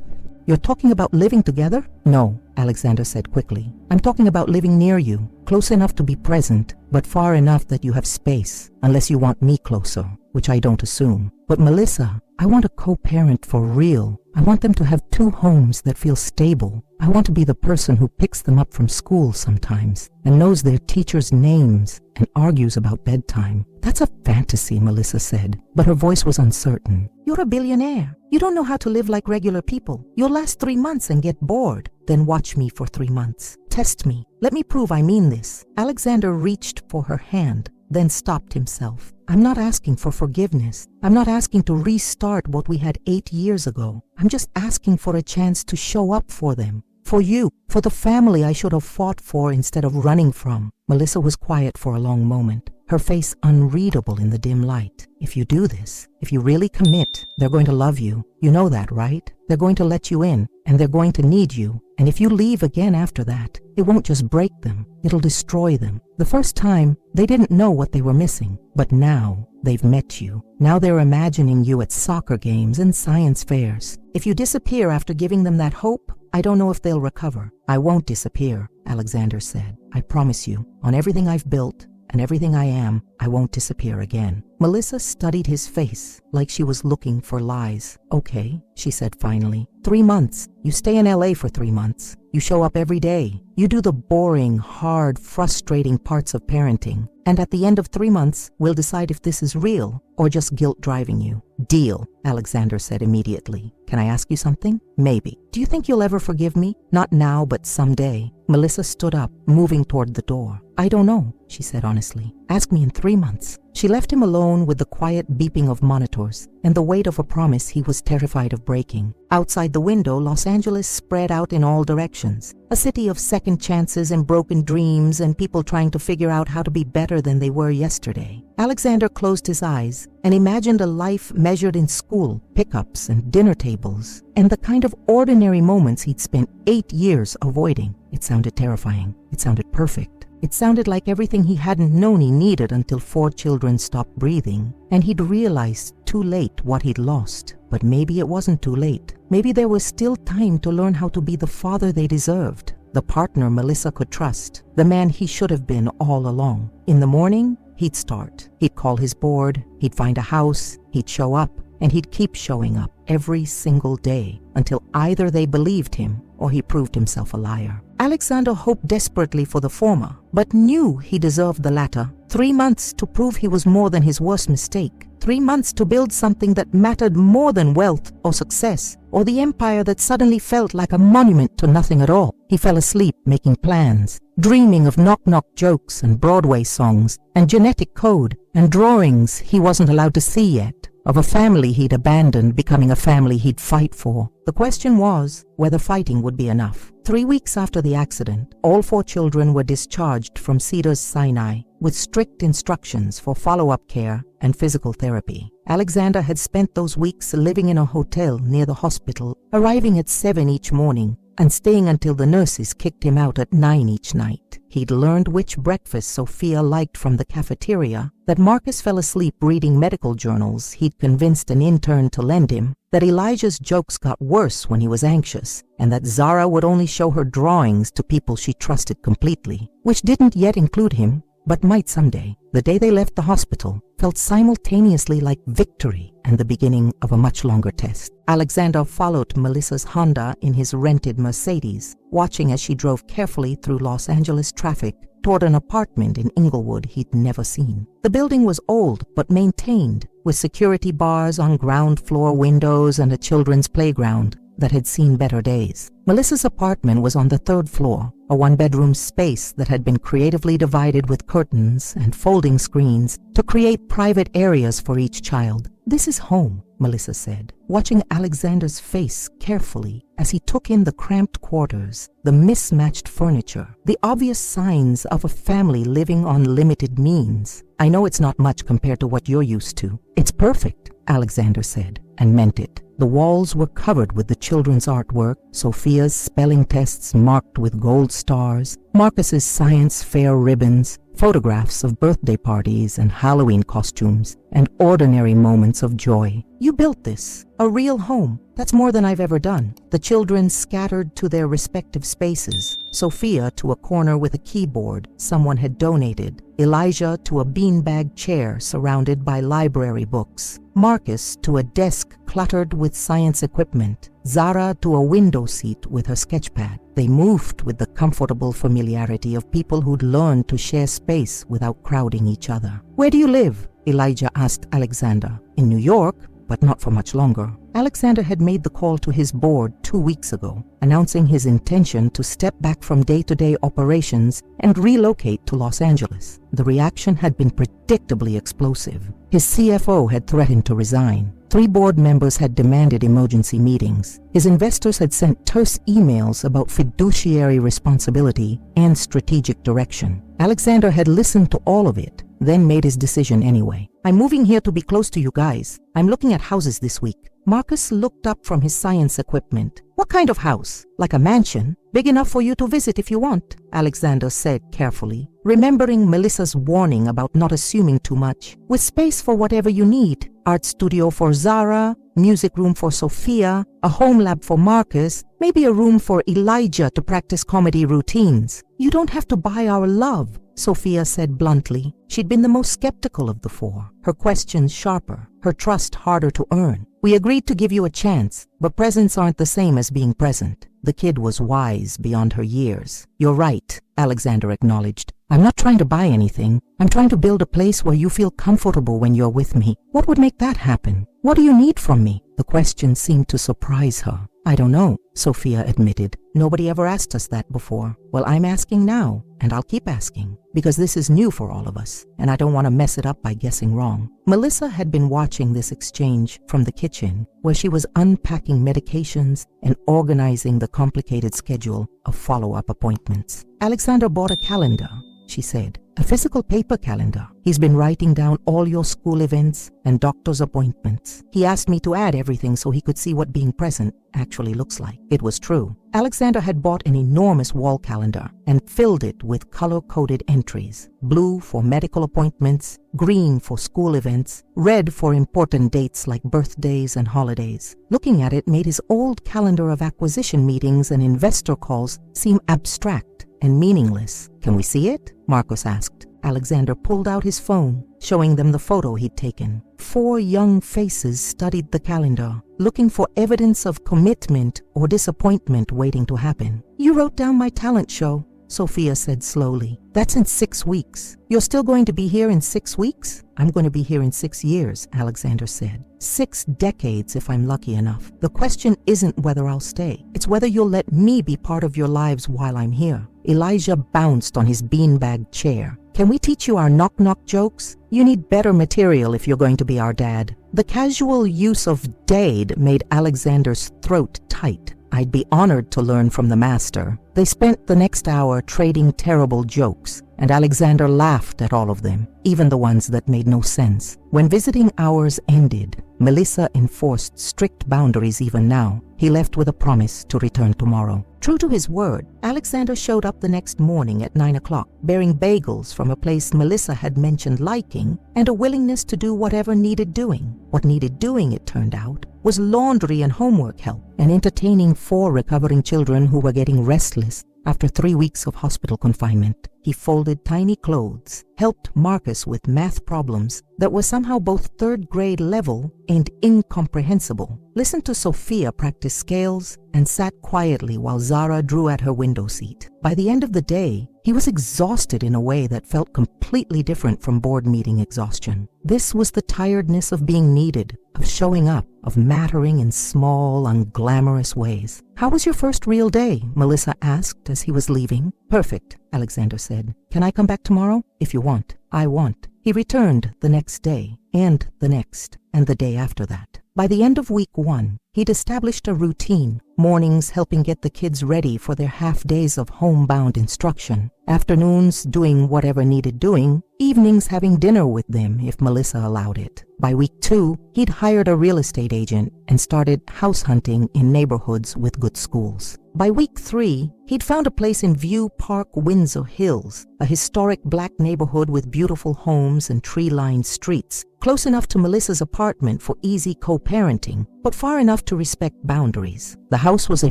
A: You're talking about living together? No, Alexander said quickly. I'm talking about living near you, close enough to be present, but far enough that you have space, unless you want me closer, which I don't assume. But Melissa, I want a co-parent for real. I want them to have 2 homes that feel stable. I want to be the person who picks them up from school sometimes and knows their teachers' names and argues about bedtime. That's a fantasy, Melissa said, but her voice was uncertain. You're a billionaire. You don't know how to live like regular people. You'll last 3 months and get bored. Then watch me for 3 months. Test me. Let me prove I mean this. Alexander reached for her hand, then stopped himself. I'm not asking for forgiveness. I'm not asking to restart what we had 8 years ago. I'm just asking for a chance to show up for them. For you, for the family I should have fought for instead of running from. Melissa was quiet for a long moment, her face unreadable in the dim light. If you do this, if you really commit, they're going to love you. You know that, right? They're going to let you in, and they're going to need you. And if you leave again after that, it won't just break them, it'll destroy them. The first time, they didn't know what they were missing, but now they've met you. Now they're imagining you at soccer games and science fairs. If you disappear after giving them that hope, I don't know if they'll recover. I won't disappear, Alexander said. I promise you, on everything I've built and everything I am, I won't disappear again. Melissa studied his face like she was looking for lies. Okay, she said finally. 3 months. You stay in LA for 3 months. You show up every day. You do the boring, hard, frustrating parts of parenting. And at the end of 3 months, we'll decide if this is real or just guilt driving you. Deal, Alexander said immediately. Can I ask you something? Maybe. Do you think you'll ever forgive me? Not now, but someday. Melissa stood up, moving toward the door. I don't know, she said honestly. Ask me in 3 months. She left him alone with the quiet beeping of monitors and the weight of a promise he was terrified of breaking. Outside the window, Los Angeles spread out in all directions. A city of second chances and broken dreams and people trying to figure out how to be better than they were yesterday. Alexander closed his eyes and imagined a life measured in school, pickups and dinner tables, and the kind of ordinary moments he'd spent 8 years avoiding. It sounded terrifying. It sounded perfect. It sounded like everything he hadn't known he needed until 4 children stopped breathing, and he'd realized too late what he'd lost. But maybe it wasn't too late. Maybe there was still time to learn how to be the father they deserved, the partner Melissa could trust, the man he should have been all along. In the morning, he'd start. He'd call his board, he'd find a house, he'd show up, and he'd keep showing up every single day until either they believed him or he proved himself a liar. Alexander hoped desperately for the former, but knew he deserved the latter. 3 months to prove he was more than his worst mistake. 3 months to build something that mattered more than wealth or success, or the empire that suddenly felt like a monument to nothing at all. He fell asleep making plans, dreaming of knock-knock jokes and Broadway songs and genetic code and drawings he wasn't allowed to see yet, of a family he'd abandoned becoming a family he'd fight for. The question was whether fighting would be enough. 3 weeks after the accident, all 4 children were discharged from Cedars-Sinai with strict instructions for follow-up care and physical therapy. Alexander had spent those weeks living in a hotel near the hospital, arriving at 7 each morning and staying until the nurses kicked him out at 9 each night. He'd learned which breakfast Sophia liked from the cafeteria, that Marcus fell asleep reading medical journals he'd convinced an intern to lend him, that Elijah's jokes got worse when he was anxious, and that Zara would only show her drawings to people she trusted completely, which didn't yet include him, but might someday. The day they left the hospital felt simultaneously like victory and the beginning of a much longer test. Alexander followed Melissa's Honda in his rented Mercedes, watching as she drove carefully through Los Angeles traffic toward an apartment in Inglewood he'd never seen. The building was old but maintained, with security bars on ground floor windows and a children's playground that had seen better days. Melissa's apartment was on the 3rd floor, a 1-bedroom space that had been creatively divided with curtains and folding screens to create private areas for each child. This is home, Melissa said, watching Alexander's face carefully as he took in the cramped quarters, the mismatched furniture, the obvious signs of a family living on limited means. I know it's not much compared to what you're used to. It's perfect, Alexander said, and meant it. The walls were covered with the children's artwork, Sophia's spelling tests marked with gold stars, Marcus's science fair ribbons, photographs of birthday parties and Halloween costumes, and ordinary moments of joy. You built this, a real home. That's more than I've ever done. The children scattered to their respective spaces, Sophia to a corner with a keyboard someone had donated, Elijah to a beanbag chair surrounded by library books, Marcus to a desk cluttered with science equipment, Zara to a window seat with her sketchpad. They moved with the comfortable familiarity of people who'd learned to share space without crowding each other. "Where do you live?" Elijah asked Alexander. "In New York, but not for much longer." Alexander had made the call to his board 2 weeks ago, announcing his intention to step back from day-to-day operations and relocate to Los Angeles. The reaction had been predictably explosive. His CFO had threatened to resign. 3 board members had demanded emergency meetings. His investors had sent terse emails about fiduciary responsibility and strategic direction. Alexander had listened to all of it, then made his decision anyway. "I'm moving here to be close to you guys. I'm looking at houses this week." Marcus looked up from his science equipment. "What kind of house? Like a mansion? Big enough for you to visit if you want," Alexander said carefully, remembering Melissa's warning about not assuming too much. "With space for whatever you need. Art studio for Zara, music room for Sophia, a home lab for Marcus, maybe a room for Elijah to practice comedy routines. You don't have to buy our love," Sophia said bluntly. She'd been the most skeptical of the 4, her questions sharper, her trust harder to earn. "We agreed to give you a chance, but presents aren't the same as being present." The kid was wise beyond her years. "You're right," Alexander acknowledged. "I'm not trying to buy anything. I'm trying to build a place where you feel comfortable when you're with me. What would make that happen? What do you need from me?" The question seemed to surprise her. "I don't know," Sophia admitted. "Nobody ever asked us that before." "Well, I'm asking now, and I'll keep asking, because this is new for all of us, and I don't want to mess it up by guessing wrong." Melissa had been watching this exchange from the kitchen, where she was unpacking medications and organizing the complicated schedule of follow-up appointments. "Alexander bought a calendar," she said. "A physical paper calendar. He's been writing down all your school events and doctor's appointments. He asked me to add everything so he could see what being present actually looks like." It was true. Alexander had bought an enormous wall calendar and filled it with color-coded entries. Blue for medical appointments, green for school events, red for important dates like birthdays and holidays. Looking at it made his old calendar of acquisition meetings and investor calls seem abstract and meaningless. "Can we see it?" Marcus asked. Alexander pulled out his phone, showing them the photo he'd taken. 4 young faces studied the calendar, looking for evidence of commitment or disappointment waiting to happen. "You wrote down my talent show," Sophia said slowly. "That's in 6 weeks. You're still going to be here in 6 weeks?" "I'm going to be here in 6 years," Alexander said. 6 decades if I'm lucky enough. The question isn't whether I'll stay. It's whether you'll let me be part of your lives while I'm here." Elijah bounced on his beanbag chair. "Can we teach you our knock-knock jokes? You need better material if you're going to be our dad." The casual use of "dade" made Alexander's throat tight. "I'd be honored to learn from the master." They spent the next hour trading terrible jokes, and Alexander laughed at all of them, even the ones that made no sense. When visiting hours ended, Melissa enforced strict boundaries even now. He left with a promise to return tomorrow. True to his word, Alexander showed up the next morning at 9 o'clock, bearing bagels from a place Melissa had mentioned liking and a willingness to do whatever needed doing. What needed doing, it turned out, was laundry and homework help, and entertaining 4 recovering children who were getting restless after 3 weeks of hospital confinement. He folded tiny clothes, helped Marcus with math problems that were somehow both 3rd grade level and incomprehensible, listened to Sophia practice scales, and sat quietly while Zara drew at her window seat. By the end of the day, he was exhausted in a way that felt completely different from board meeting exhaustion. This was the tiredness of being needed, of showing up, of mattering in small, unglamorous ways. "How was your first real day?" Melissa asked as he was leaving. "Perfect," Alexander said. "Can I come back tomorrow?" "If you want." "I want." He returned the next day, and the next, and the day after that. By the end of week 1, he'd established a routine, mornings helping get the kids ready for their half days of homebound instruction, afternoons doing whatever needed doing, evenings having dinner with them if Melissa allowed it. By week 2, he'd hired a real estate agent and started house hunting in neighborhoods with good schools. By week 3, he'd found a place in View Park, Windsor Hills, a historic black neighborhood with beautiful homes and tree-lined streets, close enough to Melissa's apartment for easy co-parenting, but far enough to respect boundaries. The house was a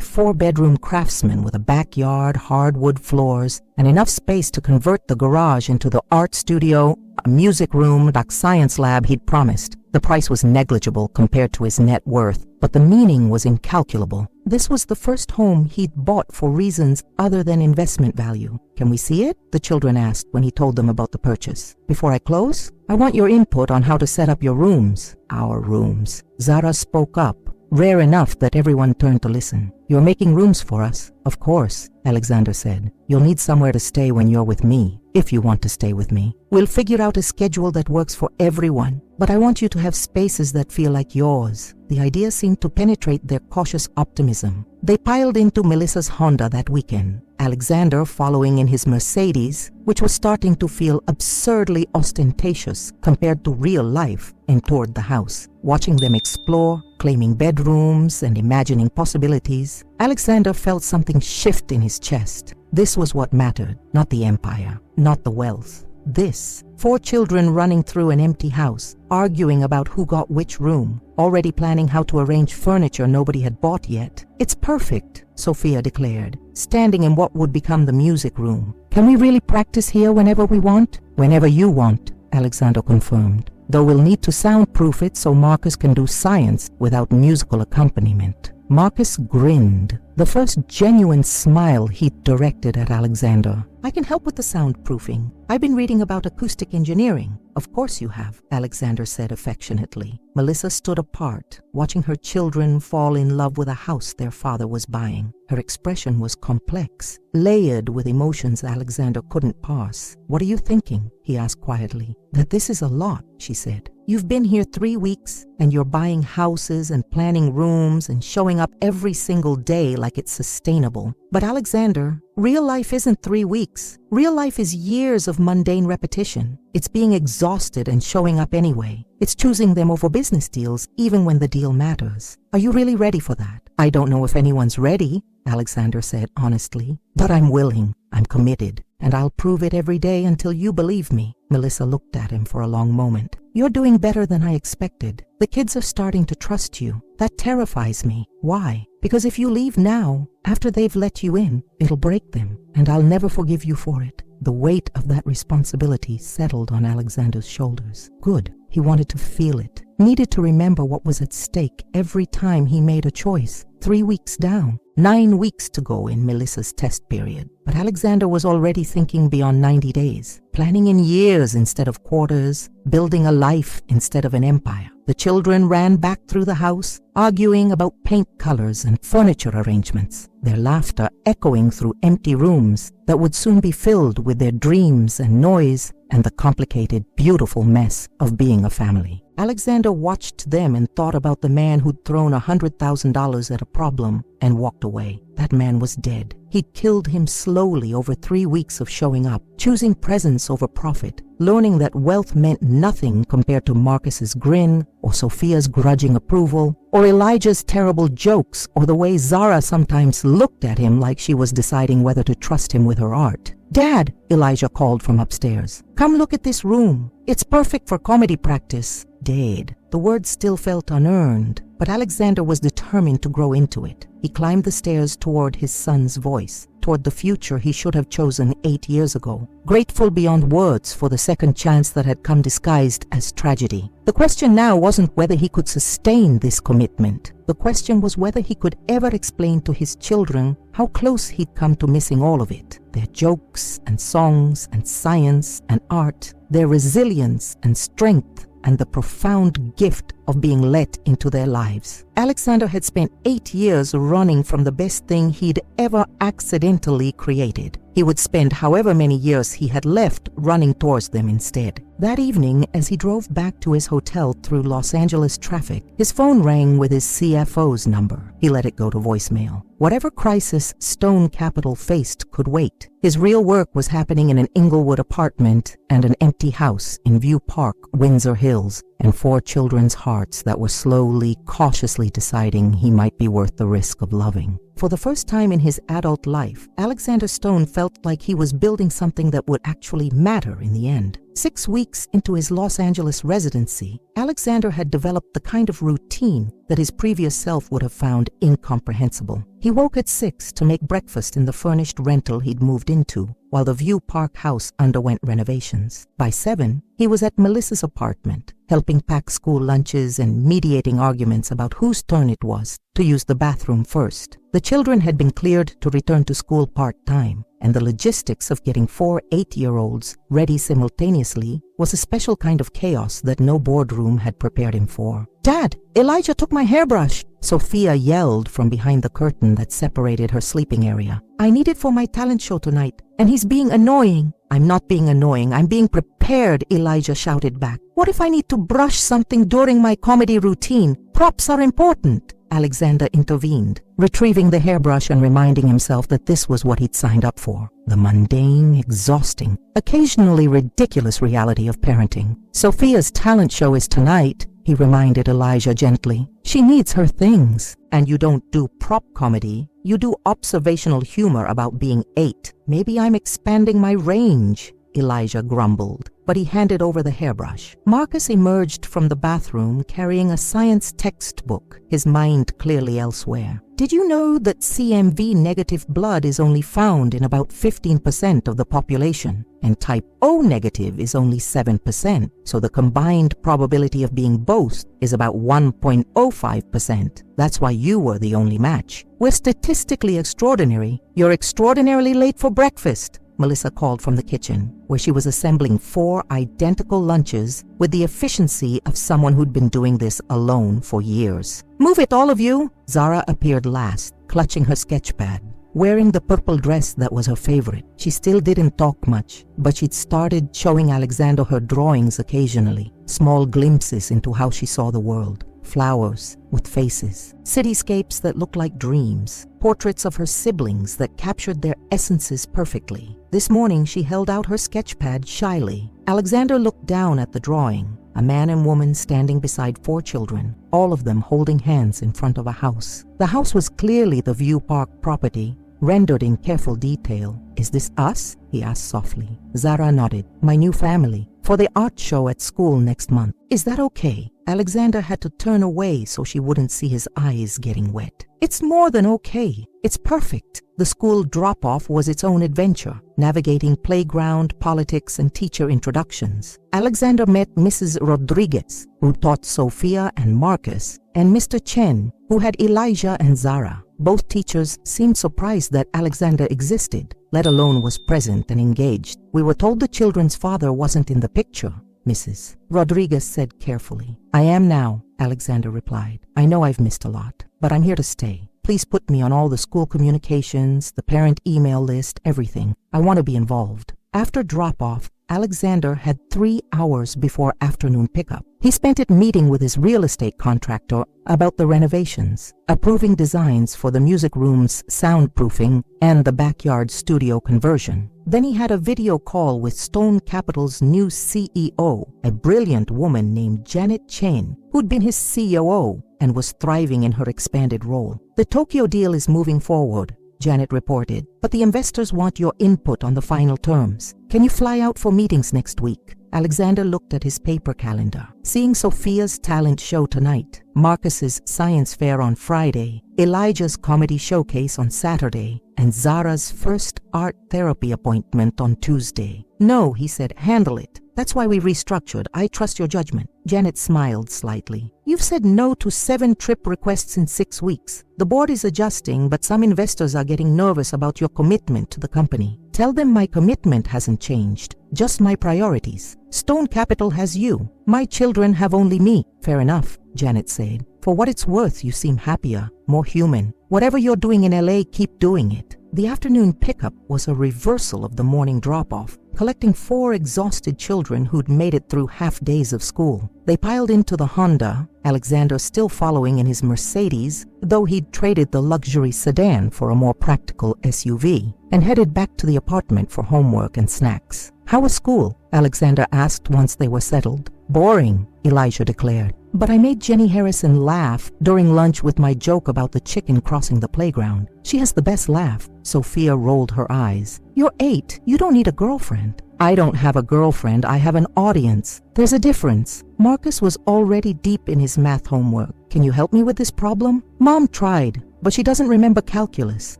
A: 4-bedroom craftsman with a backyard, hardwood floors, and enough space to convert the garage into the art studio, a music room, and science lab he'd promised. The price was negligible compared to his net worth, but the meaning was incalculable. This was the first home he'd bought for reasons other than investment value. "Can we see it?" the children asked when he told them about the purchase. "Before I close, I want your input on how to set up your rooms." "Our rooms." Zara spoke up, rare enough that everyone turned to listen. "You're making rooms for us?" "Of course," Alexander said. "You'll need somewhere to stay when you're with me, if you want to stay with me. We'll figure out a schedule that works for everyone, but I want you to have spaces that feel like yours." The idea seemed to penetrate their cautious optimism. They piled into Melissa's Honda that weekend, Alexander following in his Mercedes, which was starting to feel absurdly ostentatious compared to real life, and toward the house. Watching them explore, claiming bedrooms and imagining possibilities, Alexander felt something shift in his chest. This was what mattered, not the empire, not the wealth. This, 4 children running through an empty house, arguing about who got which room, already planning how to arrange furniture nobody had bought yet. "It's perfect," Sophia declared, standing in what would become the music room. "Can we really practice here whenever we want?" "Whenever you want," Alexander confirmed. "Though we'll need to soundproof it so Marcus can do science without musical accompaniment." Marcus grinned, the first genuine smile he'd directed at Alexander. "I can help with the soundproofing. I've been reading about acoustic engineering." "Of course you have," Alexander said affectionately. Melissa stood apart, watching her children fall in love with a house their father was buying. Her expression was complex, layered with emotions Alexander couldn't parse. "What are you thinking?" he asked quietly. "That this is a lot," she said. "You've been here 3 weeks, and you're buying houses and planning rooms and showing up every single day like it's sustainable. But Alexander, real life isn't 3 weeks. Real life is years of mundane repetition. It's being exhausted and showing up anyway. It's choosing them over business deals even when the deal matters. Are you really ready for that?" "I don't know if anyone's ready," Alexander said honestly, "but I'm willing. I'm committed, and I'll prove it every day until you believe me." Melissa looked at him for a long moment. "You're doing better than I expected. The kids are starting to trust you. That terrifies me." "Why?" "Because if you leave now, after they've let you in, it'll break them, and I'll never forgive you for it." The weight of that responsibility settled on Alexander's shoulders. Good. He wanted to feel it, needed to remember what was at stake every time he made a choice. 3 weeks down, 9 weeks to go in Melissa's test period. But Alexander was already thinking beyond 90 days, planning in years instead of quarters, building a life instead of an empire. The children ran back through the house, arguing about paint colors and furniture arrangements, their laughter echoing through empty rooms that would soon be filled with their dreams and noise and the complicated, beautiful mess of being a family. Alexander watched them and thought about the man who'd thrown $100,000 at a problem and walked away. That man was dead. He'd killed him slowly over 3 weeks of showing up, choosing presence over profit, learning that wealth meant nothing compared to Marcus's grin, or Sophia's grudging approval, or Elijah's terrible jokes, or the way Zara sometimes looked at him like she was deciding whether to trust him with her art. "Dad," Elijah called from upstairs, "come look at this room. It's perfect for comedy practice." "Dad." The word still felt unearned, but Alexander was determined to grow into it. He climbed the stairs toward his son's voice, toward the future he should have chosen 8 years ago, grateful beyond words for the second chance that had come disguised as tragedy. The question now wasn't whether he could sustain this commitment. The question was whether he could ever explain to his children how close he'd come to missing all of it. Their jokes and songs and science and art, their resilience and strength, and the profound gift of being let into their lives. Alexander had spent 8 years running from the best thing he'd ever accidentally created. He would spend however many years he had left running towards them instead. That evening, as he drove back to his hotel through Los Angeles traffic, his phone rang with his CFO's number. He let it go to voicemail. Whatever crisis Stone Capital faced could wait. His real work was happening in an Inglewood apartment and an empty house in View Park, Windsor Hills, and 4 children's hearts that were slowly, cautiously deciding he might be worth the risk of loving. For the first time in his adult life, Alexander Stone felt like he was building something that would actually matter in the end. 6 weeks into his Los Angeles residency, Alexander had developed the kind of routine that his previous self would have found incomprehensible. He woke at 6 to make breakfast in the furnished rental he'd moved into, while the View Park house underwent renovations. By 7, he was at Melissa's apartment, helping pack school lunches and mediating arguments about whose turn it was to use the bathroom first. The children had been cleared to return to school part-time, and the logistics of getting 4 8-year-olds ready simultaneously was a special kind of chaos that no boardroom had prepared him for. "Dad, Elijah took my hairbrush!" Sophia yelled from behind the curtain that separated her sleeping area. "I need it for my talent show tonight, and he's being annoying." "I'm not being annoying, I'm being prepared," Elijah shouted back. "What if I need to brush something during my comedy routine? Props are important." Alexander intervened, retrieving the hairbrush and reminding himself that this was what he'd signed up for. The mundane, exhausting, occasionally ridiculous reality of parenting. "Sophia's talent show is tonight," he reminded Elijah gently. "She needs her things. And you don't do prop comedy, you do observational humor about being 8. Maybe I'm expanding my range," Elijah grumbled, but he handed over the hairbrush. Marcus emerged from the bathroom carrying a science textbook, his mind clearly elsewhere. "Did you know that CMV negative blood is only found in about 15% of the population, and type O negative is only 7%, so the combined probability of being both is about 1.05%. That's why you were the only match. We're statistically extraordinary. You're extraordinarily late for breakfast," Melissa called from the kitchen, where she was assembling 4 identical lunches with the efficiency of someone who'd been doing this alone for years. "Move it, all of you!" Zara appeared last, clutching her sketchpad. Wearing the purple dress that was her favorite, she still didn't talk much, but she'd started showing Alexander her drawings occasionally, small glimpses into how she saw the world. Flowers with faces, cityscapes that looked like dreams, portraits of her siblings that captured their essences perfectly. This morning she held out her sketchpad shyly. Alexander looked down at the drawing, a man and woman standing beside 4 children, all of them holding hands in front of a house. The house was clearly the View Park property, rendered in careful detail. "Is this us?" he asked softly. Zara nodded. "My new family, for the art show at school next month. Is that okay?" Alexander had to turn away so she wouldn't see his eyes getting wet. "It's more than okay. It's perfect." The school drop-off was its own adventure, navigating playground, politics, and teacher introductions. Alexander met Mrs. Rodriguez, who taught Sophia and Marcus, and Mr. Chen, who had Elijah and Zara. Both teachers seemed surprised that Alexander existed, let alone was present and engaged. "We were told the children's father wasn't in the picture," Mrs. Rodriguez said carefully. "I am now," Alexander replied. "I know I've missed a lot, but I'm here to stay. Please put me on all the school communications, the parent email list, everything. I want to be involved." After drop-off, Alexander had 3 hours before afternoon pickup. He spent it meeting with his real estate contractor about the renovations, approving designs for the music room's soundproofing and the backyard studio conversion. Then he had a video call with Stone Capital's new CEO, a brilliant woman named Janet Chen, who'd been his COO and was thriving in her expanded role. "The Tokyo deal is moving forward," Janet reported, "but the investors want your input on the final terms. Can you fly out for meetings next week?" Alexander looked at his paper calendar, seeing Sophia's talent show tonight, Marcus's science fair on Friday, Elijah's comedy showcase on Saturday, and Zara's first art therapy appointment on Tuesday. "No," he said, "handle it. That's why we restructured. I trust your judgment." Janet smiled slightly. "You've said no to 7 trip requests in 6 weeks. The board is adjusting, but some investors are getting nervous about your commitment to the company. Tell them my commitment hasn't changed, just my priorities. Stone Capital has you. My children have only me." "Fair enough," Janet said. "For what it's worth, you seem happier, more human. Whatever you're doing in LA, keep doing it." The afternoon pickup was a reversal of the morning drop-off, collecting 4 exhausted children who'd made it through half days of school. They piled into the Honda, Alexander still following in his Mercedes, though he'd traded the luxury sedan for a more practical SUV, and headed back to the apartment for homework and snacks. "How was school?" Alexander asked once they were settled. Boring, Elijah declared. But I made Jenny Harrison laugh during lunch with my joke about the chicken crossing the playground. She has the best laugh. Sophia rolled her eyes. You're 8. You don't need a girlfriend. I don't have a girlfriend. I have an audience. There's a difference. Marcus was already deep in his math homework. Can you help me with this problem? Mom tried, but she doesn't remember calculus.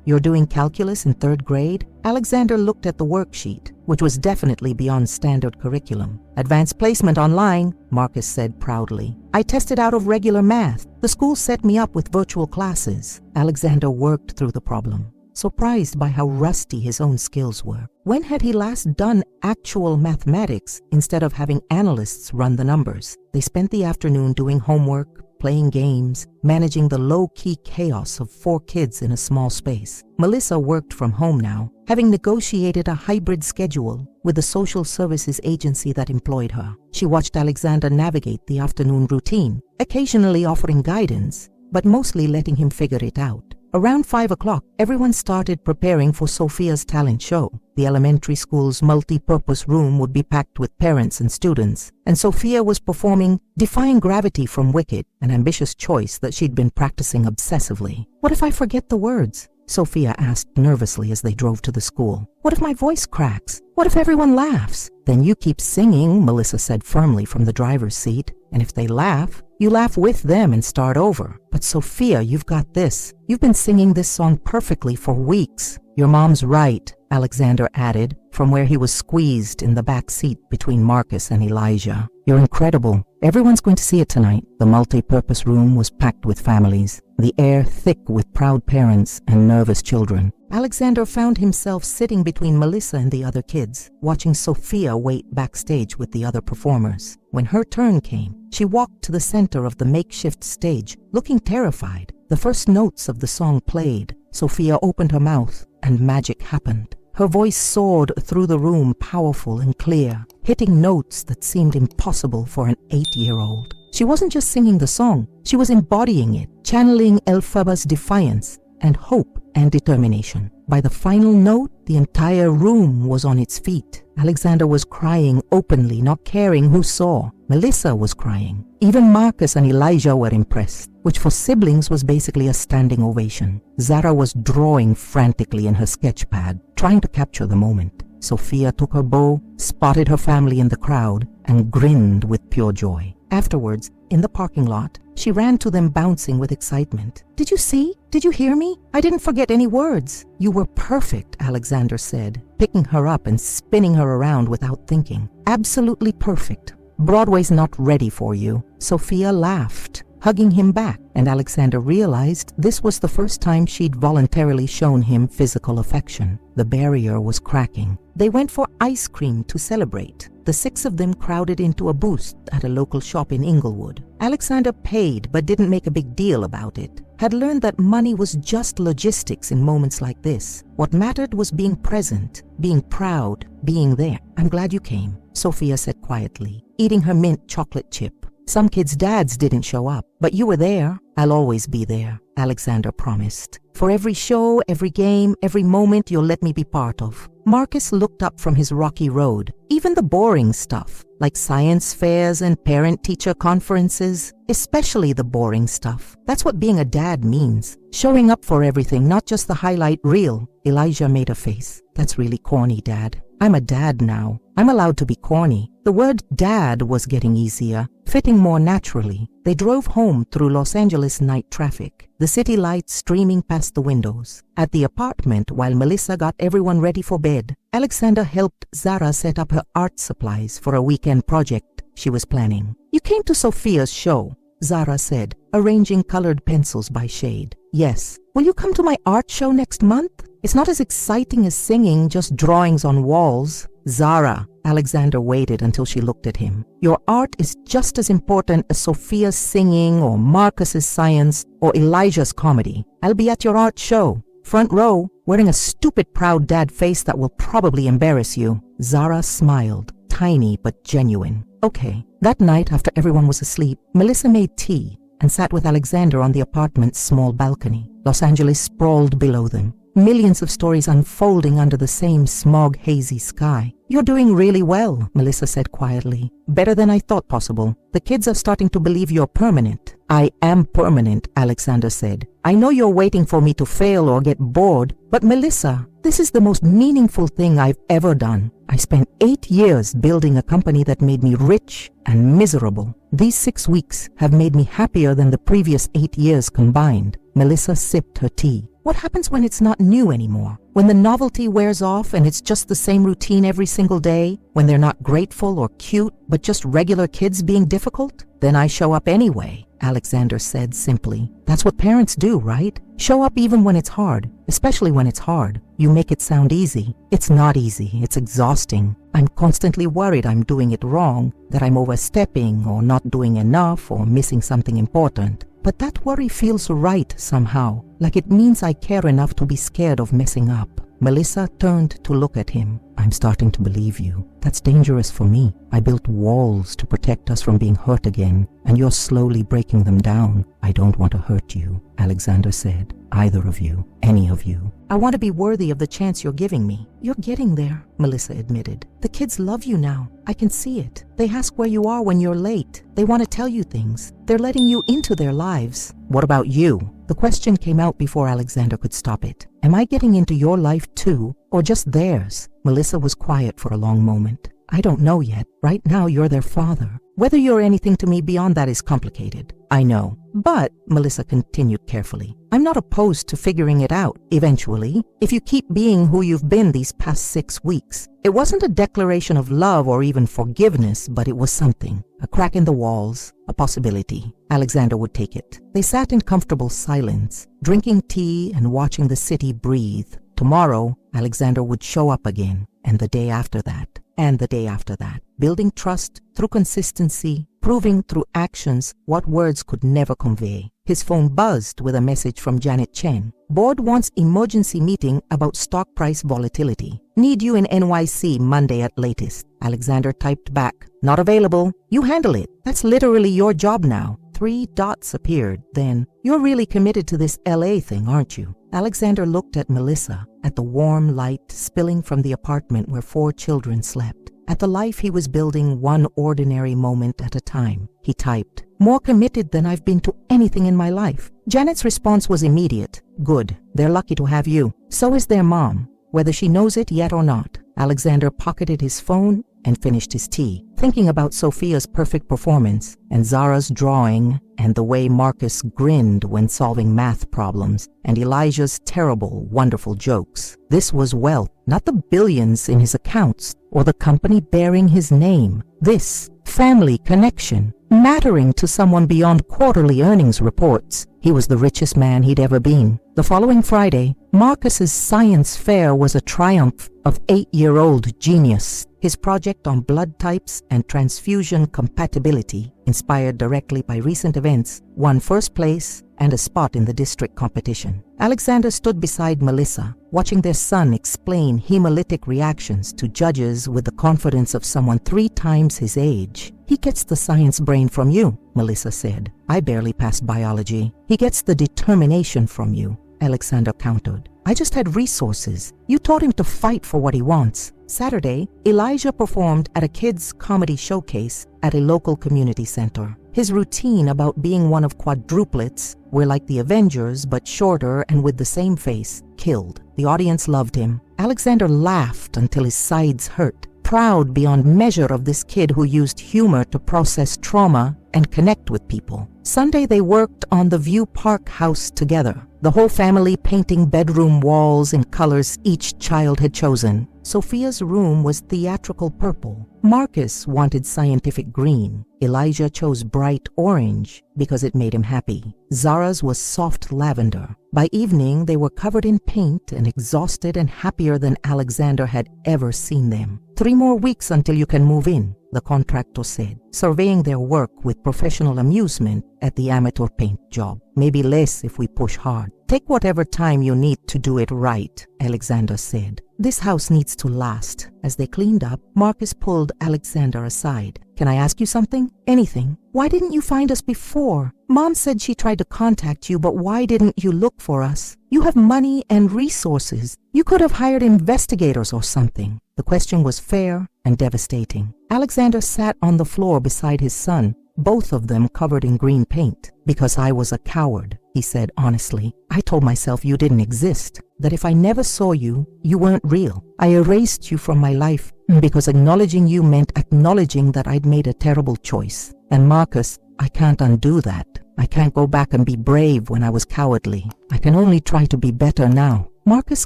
A: You're doing calculus in 3rd grade? Alexander looked at the worksheet, which was definitely beyond standard curriculum. Advanced placement online, Marcus said proudly. I tested out of regular math. The school set me up with virtual classes. Alexander worked through the problem, surprised by how rusty his own skills were. When had he last done actual mathematics instead of having analysts run the numbers? They spent the afternoon doing homework, playing games, managing the low-key chaos of 4 kids in a small space. Melissa worked from home now, having negotiated a hybrid schedule with the social services agency that employed her. She watched Alexander navigate the afternoon routine, occasionally offering guidance, but mostly letting him figure it out. Around 5 o'clock, everyone started preparing for Sophia's talent show. The elementary school's multi-purpose room would be packed with parents and students, and Sophia was performing Defying Gravity from Wicked, an ambitious choice that she'd been practicing obsessively. What if I forget the words? Sophia asked nervously as they drove to the school. What if my voice cracks? What if everyone laughs? Then you keep singing, Melissa said firmly from the driver's seat. And if they laugh, you laugh with them and start over. But Sophia, you've got this. You've been singing this song perfectly for weeks. Your mom's right, Alexander added, from where he was squeezed in the back seat between Marcus and Elijah. You're incredible. Everyone's going to see it tonight. The multi-purpose room was packed with families, the air thick with proud parents and nervous children. Alexander found himself sitting between Melissa and the other kids, watching Sophia wait backstage with the other performers. When her turn came, she walked to the center of the makeshift stage, looking terrified. The first notes of the song played. Sophia opened her mouth, and magic happened. Her voice soared through the room, powerful and clear, hitting notes that seemed impossible for an 8-year-old. She wasn't just singing the song, she was embodying it, channeling Elphaba's defiance and hope and determination. By the final note, the entire room was on its feet. Alexander was crying openly, not caring who saw. Melissa was crying. Even Marcus and Elijah were impressed, which for siblings was basically a standing ovation. Zara was drawing frantically in her sketch pad, trying to capture the moment. Sophia took her bow, spotted her family in the crowd, and grinned with pure joy. Afterwards, in the parking lot, she ran to them bouncing with excitement. Did you see? Did you hear me? I didn't forget any words. You were perfect, Alexander said, picking her up and spinning her around without thinking. Absolutely perfect. Broadway's not ready for you. Sophia laughed, hugging him back, and Alexander realized this was the first time she'd voluntarily shown him physical affection. The barrier was cracking. They went for ice cream to celebrate. The 6 of them crowded into a booth at a local shop in Inglewood. Alexander paid but didn't make a big deal about it. Had learned that money was just logistics in moments like this. What mattered was being present, being proud, being there. I'm glad you came, Sophia said quietly, eating her mint chocolate chip. Some kids' dads didn't show up, but you were there. I'll always be there, Alexander promised. For every show, every game, every moment you'll let me be part of. Marcus looked up from his rocky road. Even the boring stuff, like science fairs and parent-teacher conferences, especially the boring stuff. That's what being a dad means. Showing up for everything, not just the highlight reel. Elijah made a face. That's really corny, Dad. I'm a dad now. I'm allowed to be corny. The word dad was getting easier, fitting more naturally. They drove home through Los Angeles night traffic, the city lights streaming past the windows. At the apartment, while Melissa got everyone ready for bed, Alexander helped Zara set up her art supplies for a weekend project she was planning. You came to Sophia's show, Zara said, arranging colored pencils by shade. Yes. Will you come to my art show next month? It's not as exciting as singing, just drawings on walls. Zara, Alexander waited until she looked at him. Your art is just as important as Sophia's singing or Marcus's science or Elijah's comedy. I'll be at your art show, front row, wearing a stupid proud dad face that will probably embarrass you. Zara smiled, tiny but genuine. Okay. That night, after everyone was asleep, Melissa made tea and sat with Alexander on the apartment's small balcony. Los Angeles sprawled below them. millions of stories unfolding under the same smog, hazy sky. You're doing really well, Melissa said quietly. Better than I thought possible. The kids are starting to believe you're permanent. I am permanent, Alexander said. I know you're waiting for me to fail or get bored, but Melissa, this is the most meaningful thing I've ever done. I spent 8 years building a company that made me rich and miserable. These 6 weeks have made me happier than the previous 8 years combined. Melissa sipped her tea. What happens when it's not new anymore? When the novelty wears off and it's just the same routine every single day? When they're not grateful or cute, but just regular kids being difficult? Then I show up anyway, Alexander said simply. That's what parents do, right? Show up even when it's hard, especially when it's hard. You make it sound easy. It's not easy. It's exhausting. I'm constantly worried I'm doing it wrong, that I'm overstepping or not doing enough or missing something important. But that worry feels right somehow, like it means I care enough to be scared of messing up. Melissa turned to look at him. I'm starting to believe you. That's dangerous for me. I built walls to protect us from being hurt again, and you're slowly breaking them down. I don't want to hurt you, Alexander said. Either of you, any of you. I want to be worthy of the chance you're giving me. You're getting there, Melissa admitted. The kids love you now. I can see it. They ask where you are when you're late. They want to tell you things. They're letting you into their lives. What about you? The question came out before Alexander could stop it. Am I getting into your life too, or just theirs? Melissa was quiet for a long moment. I don't know yet. Right now you're their father. Whether you're anything to me beyond that is complicated. I know. But, Melissa continued carefully, I'm not opposed to figuring it out, eventually, if you keep being who you've been these past 6 weeks. It wasn't a declaration of love or even forgiveness, but it was something. A crack in the walls, a possibility. Alexander would take it. They sat in comfortable silence, drinking tea and watching the city breathe. Tomorrow, Alexander would show up again, and the day after that, and the day after that, building trust through consistency, proving through actions what words could never convey. His phone buzzed with a message from Janet Chen. Board wants emergency meeting about stock price volatility. Need you in NYC Monday at latest. Alexander typed back, not available. You handle it. That's literally your job now. 3 dots appeared. Then, you're really committed to this LA thing, aren't you? Alexander looked at Melissa, at the warm light spilling from the apartment where 4 children slept, at the life he was building one ordinary moment at a time. He typed, more committed than I've been to anything in my life. Janet's response was immediate. Good. They're lucky to have you. So is their mom, whether she knows it yet or not. Alexander pocketed his phone and finished his tea, thinking about Sophia's perfect performance and Zara's drawing and the way Marcus grinned when solving math problems and Elijah's terrible, wonderful jokes. This was wealth, not the billions in his accounts or the company bearing his name. This family connection, mattering to someone beyond quarterly earnings reports. He was the richest man he'd ever been. The following Friday, Marcus's science fair was a triumph of 8-year-old genius. His project on blood types and transfusion compatibility, inspired directly by recent events, won first place and a spot in the district competition. Alexander stood beside Melissa, watching their son explain hemolytic reactions to judges with the confidence of someone 3 times his age. He gets the science brain from you, Melissa said. I barely passed biology. He gets the determination from you, Alexander countered. I just had resources. You taught him to fight for what he wants. Saturday, Elijah performed at a kids' comedy showcase at a local community center. His routine about being one of Quadruplets, we're like the Avengers but shorter and with the same face, killed. The audience loved him. Alexander laughed until his sides hurt, proud beyond measure of this kid who used humor to process trauma and connect with people. Sunday they worked on the View Park house together, the whole family painting bedroom walls in colors each child had chosen. Sophia's room was theatrical purple. Marcus wanted scientific green. Elijah chose bright orange because it made him happy. Zara's was soft lavender. By evening, they were covered in paint and exhausted and happier than Alexander had ever seen them. 3 more weeks until you can move in, the contractor said, surveying their work with professional amusement at the amateur paint job. Maybe less if we push hard. Take whatever time you need to do it right, Alexander said. This house needs to last. As they cleaned up, Marcus pulled Alexander aside. Can I ask you something? Anything. Why didn't you find us before? Mom said she tried to contact you, but why didn't you look for us? You have money and resources. You could have hired investigators or something. The question was fair and devastating. Alexander sat on the floor beside his son, both of them covered in green paint. Because I was a coward, he said honestly. I told myself you didn't exist, that if I never saw you, you weren't real. I erased you from my life because acknowledging you meant acknowledging that I'd made a terrible choice. And Marcus, I can't undo that. I can't go back and be brave when I was cowardly. I can only try to be better now. Marcus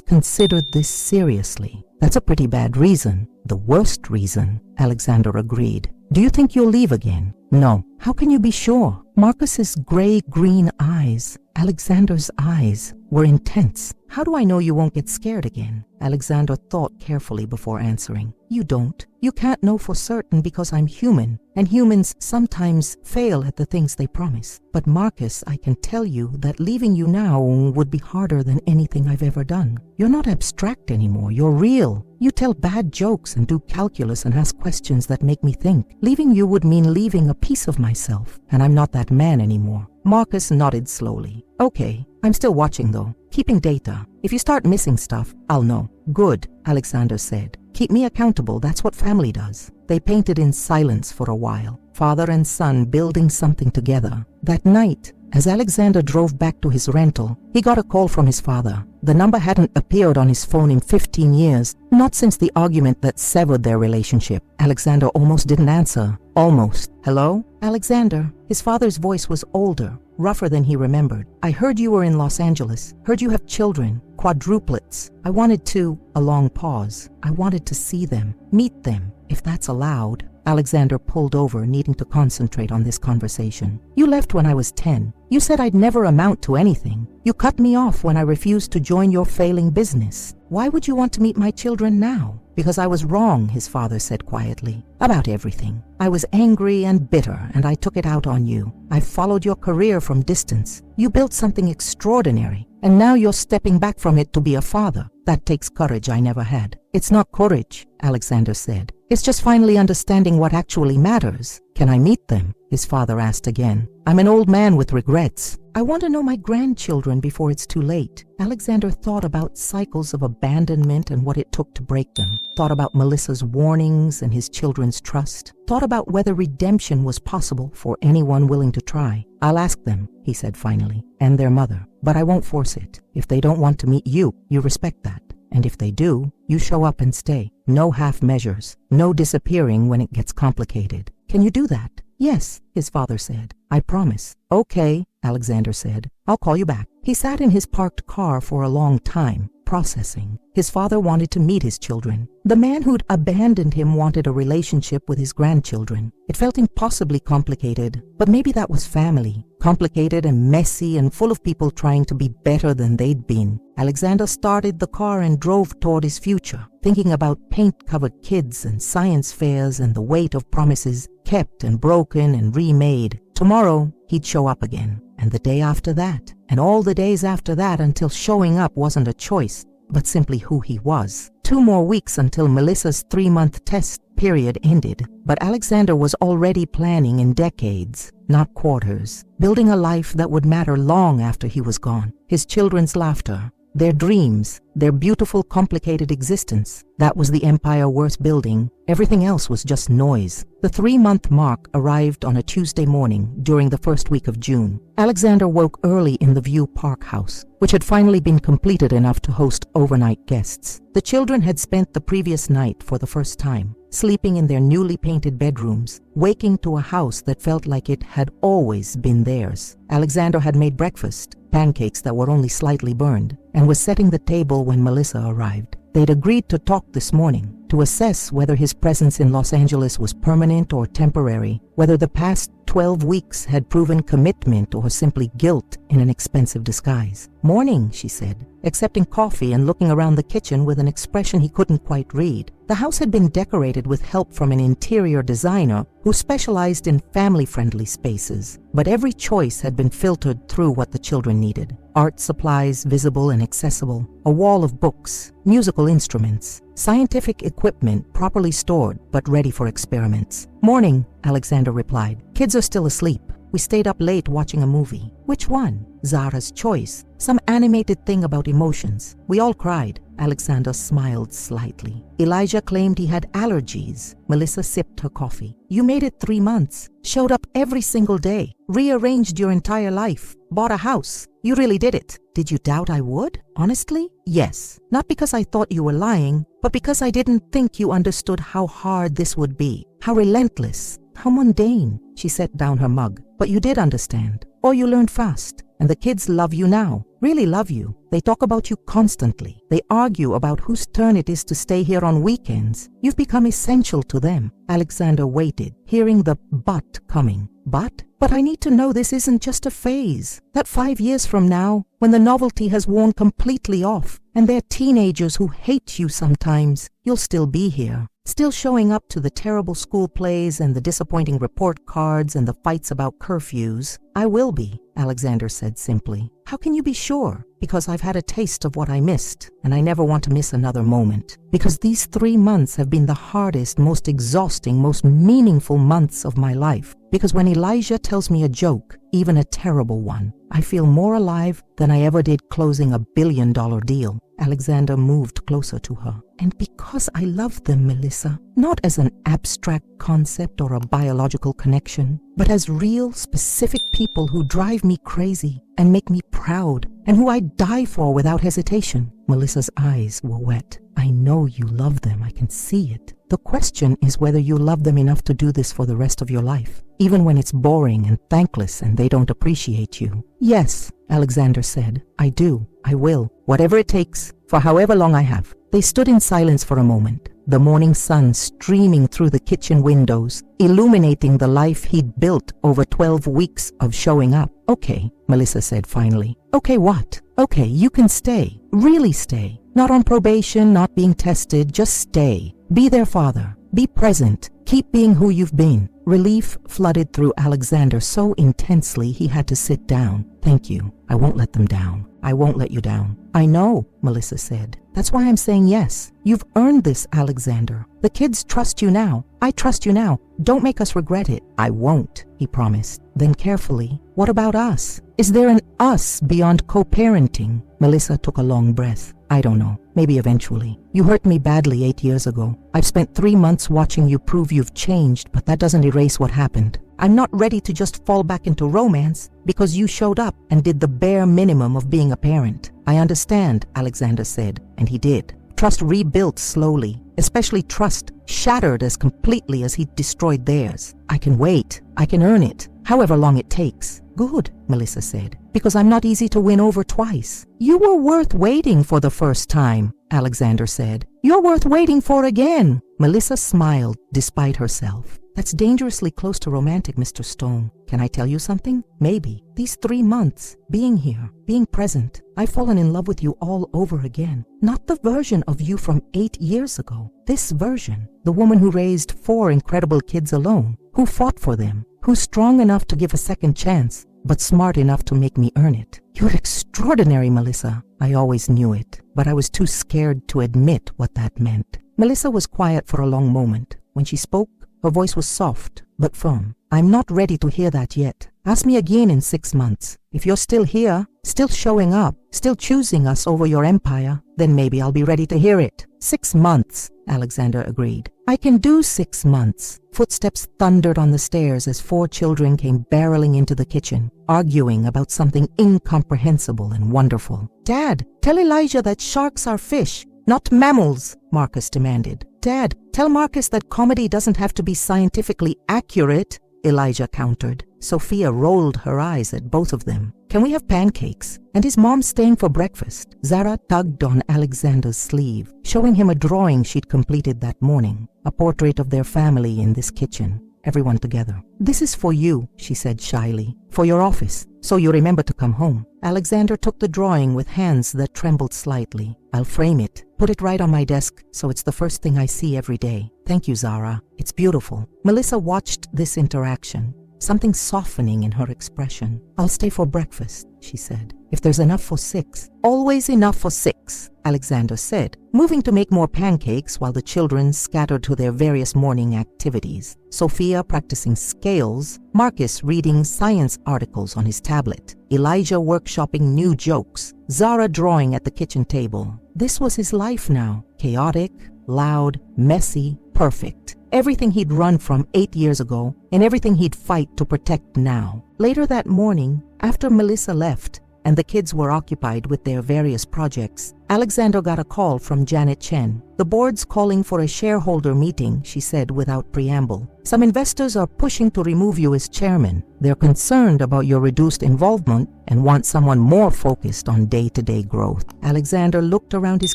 A: considered this seriously. That's a pretty bad reason. The worst reason, Alexander agreed. Do you think you'll leave again? No. How can you be sure? Marcus's gray-green eyes, Alexander's eyes, were intense. How do I know you won't get scared again? Alexander thought carefully before answering. You don't. You can't know for certain because I'm human, and humans sometimes fail at the things they promise. But Marcus, I can tell you that leaving you now would be harder than anything I've ever done. You're not abstract anymore. You're real. You tell bad jokes and do calculus and ask questions that make me think. Leaving you would mean leaving a piece of myself, and I'm not that man anymore. Marcus nodded slowly. Okay, I'm still watching though, keeping data. If you start missing stuff, I'll know. Good, Alexander said. Keep me accountable, that's what family does. They painted in silence for a while, father and son building something together. That night, as Alexander drove back to his rental, he got a call from his father. The number hadn't appeared on his phone in 15 years, not since the argument that severed their relationship. Alexander almost didn't answer. Almost. Hello? Alexander. His father's voice was older, rougher than he remembered. I heard you were in Los Angeles. Heard you have children. Quadruplets. I wanted to, a long pause. I wanted to see them, meet them, if that's allowed. Alexander pulled over, needing to concentrate on this conversation. You left when I was 10. You said I'd never amount to anything. You cut me off when I refused to join your failing business. Why would you want to meet my children now? Because I was wrong, his father said quietly. About everything. I was angry and bitter, and I took it out on you. I followed your career from distance. You built something extraordinary, and now you're stepping back from it to be a father. That takes courage I never had. It's not courage, Alexander said. It's just finally understanding what actually matters. Can I meet them? His father asked again. I'm an old man with regrets. I want to know my grandchildren before it's too late. Alexander thought about cycles of abandonment and what it took to break them. Thought about Melissa's warnings and his children's trust. Thought about whether redemption was possible for anyone willing to try. I'll ask them, he said finally, and their mother. But I won't force it. If they don't want to meet you, you respect that. And if they do, you show up and stay. No half measures. No disappearing when it gets complicated. Can you do that? Yes, his father said. I promise. Okay, Alexander said. I'll call you back. He sat in his parked car for a long time, processing. His father wanted to meet his children. The man who'd abandoned him wanted a relationship with his grandchildren. It felt impossibly complicated, but maybe that was family. Complicated and messy and full of people trying to be better than they'd been. Alexander started the car and drove toward his future, thinking about paint-covered kids and science fairs and the weight of promises kept and broken and remade. Tomorrow, he'd show up again, and the day after that, and all the days after that until showing up wasn't a choice, but simply who he was. 2 more weeks until Melissa's 3-month test period ended, but Alexander was already planning in decades, not quarters, building a life that would matter long after he was gone. His children's laughter, their dreams, their beautiful, complicated existence. That was the empire worth building. Everything else was just noise. The 3-month mark arrived on a Tuesday morning during the first week of June. Alexander woke early in the View Park house, which had finally been completed enough to host overnight guests. The children had spent the previous night for the first time, sleeping in their newly painted bedrooms, waking to a house that felt like it had always been theirs. Alexander had made breakfast, pancakes that were only slightly burned, and was setting the table when Melissa arrived. They'd agreed to talk this morning, to assess whether his presence in Los Angeles was permanent or temporary, whether the past 12 weeks had proven commitment or simply guilt in an expensive disguise. Morning, she said, accepting coffee and looking around the kitchen with an expression he couldn't quite read. The house had been decorated with help from an interior designer who specialized in family-friendly spaces, but every choice had been filtered through what the children needed. Art supplies visible and accessible, a wall of books, musical instruments, scientific equipment properly stored but ready for experiments. "Morning," Alexander replied. "Kids are still asleep. We stayed up late watching a movie." "Which one?" "Zara's Choice. Some animated thing about emotions. We all cried." Alexander smiled slightly. "Elijah claimed he had allergies." Melissa sipped her coffee. "You made it 3 months. Showed up every single day. Rearranged your entire life. Bought a house. You really did it." "Did you doubt I would?" "Honestly, yes. Not because I thought you were lying, but because I didn't think you understood how hard this would be. How relentless. How mundane." She set down her mug. "But you did understand. Or you learned fast. And the kids love you now. Really love you. They talk about you constantly. They argue about whose turn it is to stay here on weekends. You've become essential to them." Alexander waited, hearing the "but" coming. "But I need to know this isn't just a phase. That 5 years from now, when the novelty has worn completely off, and they're teenagers who hate you sometimes, you'll still be here. Still showing up to the terrible school plays and the disappointing report cards and the fights about curfews." "I will be," Alexander said simply. "How can you be sure?" "Because I've had a taste of what I missed, and I never want to miss another moment. Because these 3 months have been the hardest, most exhausting, most meaningful months of my life. Because when Elijah tells me a joke, even a terrible one, I feel more alive than I ever did closing a $1 billion deal." Alexander moved closer to her. "And because I love them, Melissa, not as an abstract concept or a biological connection, but as real, specific people who drive me crazy and make me proud and who I'd die for without hesitation." Melissa's eyes were wet. "I know you love them. I can see it. The question is whether you love them enough to do this for the rest of your life, even when it's boring and thankless and they don't appreciate you." "Yes," Alexander said. "I do. I will. Whatever it takes, for however long I have." They stood in silence for a moment, the morning sun streaming through the kitchen windows, illuminating the life he'd built over 12 weeks of showing up. "Okay," Melissa said finally. "Okay, what?" "Okay, you can stay. Really stay. Not on probation, not being tested, just stay. Be their father. Be present. Keep being who you've been." Relief flooded through Alexander so intensely he had to sit down. "Thank you. I won't let them down. I won't let you down." "I know," Melissa said. "That's why I'm saying yes. You've earned this, Alexander. The kids trust you now. I trust you now. Don't make us regret it." "I won't," he promised. Then carefully, "What about us? Is there an us beyond co-parenting?" Melissa took a long breath. "I don't know. Maybe eventually. You hurt me badly 8 years ago. I've spent 3 months watching you prove you've changed, but that doesn't erase what happened. I'm not ready to just fall back into romance because you showed up and did the bare minimum of being a parent." "I understand," Alexander said, and he did. Trust rebuilt slowly, especially trust shattered as completely as he destroyed theirs. "I can wait. I can earn it, however long it takes." "Good," Melissa said, "because I'm not easy to win over twice." "You were worth waiting for the first time," Alexander said. "You're worth waiting for again." Melissa smiled despite herself. "That's dangerously close to romantic, Mr. Stone. Can I tell you something? Maybe. These 3 months, being here, being present, I've fallen in love with you all over again. Not the version of you from 8 years ago. This version, the woman who raised 4 incredible kids alone, who fought for them, who's strong enough to give a second chance, but smart enough to make me earn it. You're extraordinary, Melissa. I always knew it, but I was too scared to admit what that meant." Melissa was quiet for a long moment. When she spoke, her voice was soft but firm. "I'm not ready to hear that yet. Ask me again in 6 months. If you're still here, still showing up, still choosing us over your empire, then maybe I'll be ready to hear it." 6 months, Alexander agreed. "I can do 6 months." Footsteps thundered on the stairs as 4 children came barreling into the kitchen, arguing about something incomprehensible and wonderful. "Dad, tell Elijah that sharks are fish, not mammals," Marcus demanded. "Dad, tell Marcus that comedy doesn't have to be scientifically accurate," Elijah countered. Sophia rolled her eyes at both of them. "Can we have pancakes? And is Mom staying for breakfast?" Zara tugged on Alexander's sleeve, showing him a drawing she'd completed that morning, a portrait of their family in this kitchen. everyone together. "This is for you," she said shyly, "for your office, so you remember to come home." Alexander took the drawing with hands that trembled slightly. "I'll frame it, put it right on my desk, so it's the first thing I see every day. Thank you, Zara. It's beautiful." Melissa watched this interaction, something softening in her expression. "I'll stay for breakfast," she said. "If there's enough for 6. "Always enough for 6, Alexander said, moving to make more pancakes while the children scattered to their various morning activities. Sophia practicing scales, Marcus reading science articles on his tablet, Elijah workshopping new jokes, Zara drawing at the kitchen table. This was his life now, chaotic, loud, messy, perfect. Everything he'd run from 8 years ago and everything he'd fight to protect now. Later that morning, after Melissa left and the kids were occupied with their various projects, Alexander got a call from Janet Chen. "The board's calling for a shareholder meeting," she said without preamble. "Some investors are pushing to remove you as chairman. They're concerned about your reduced involvement and want someone more focused on day-to-day growth." Alexander looked around his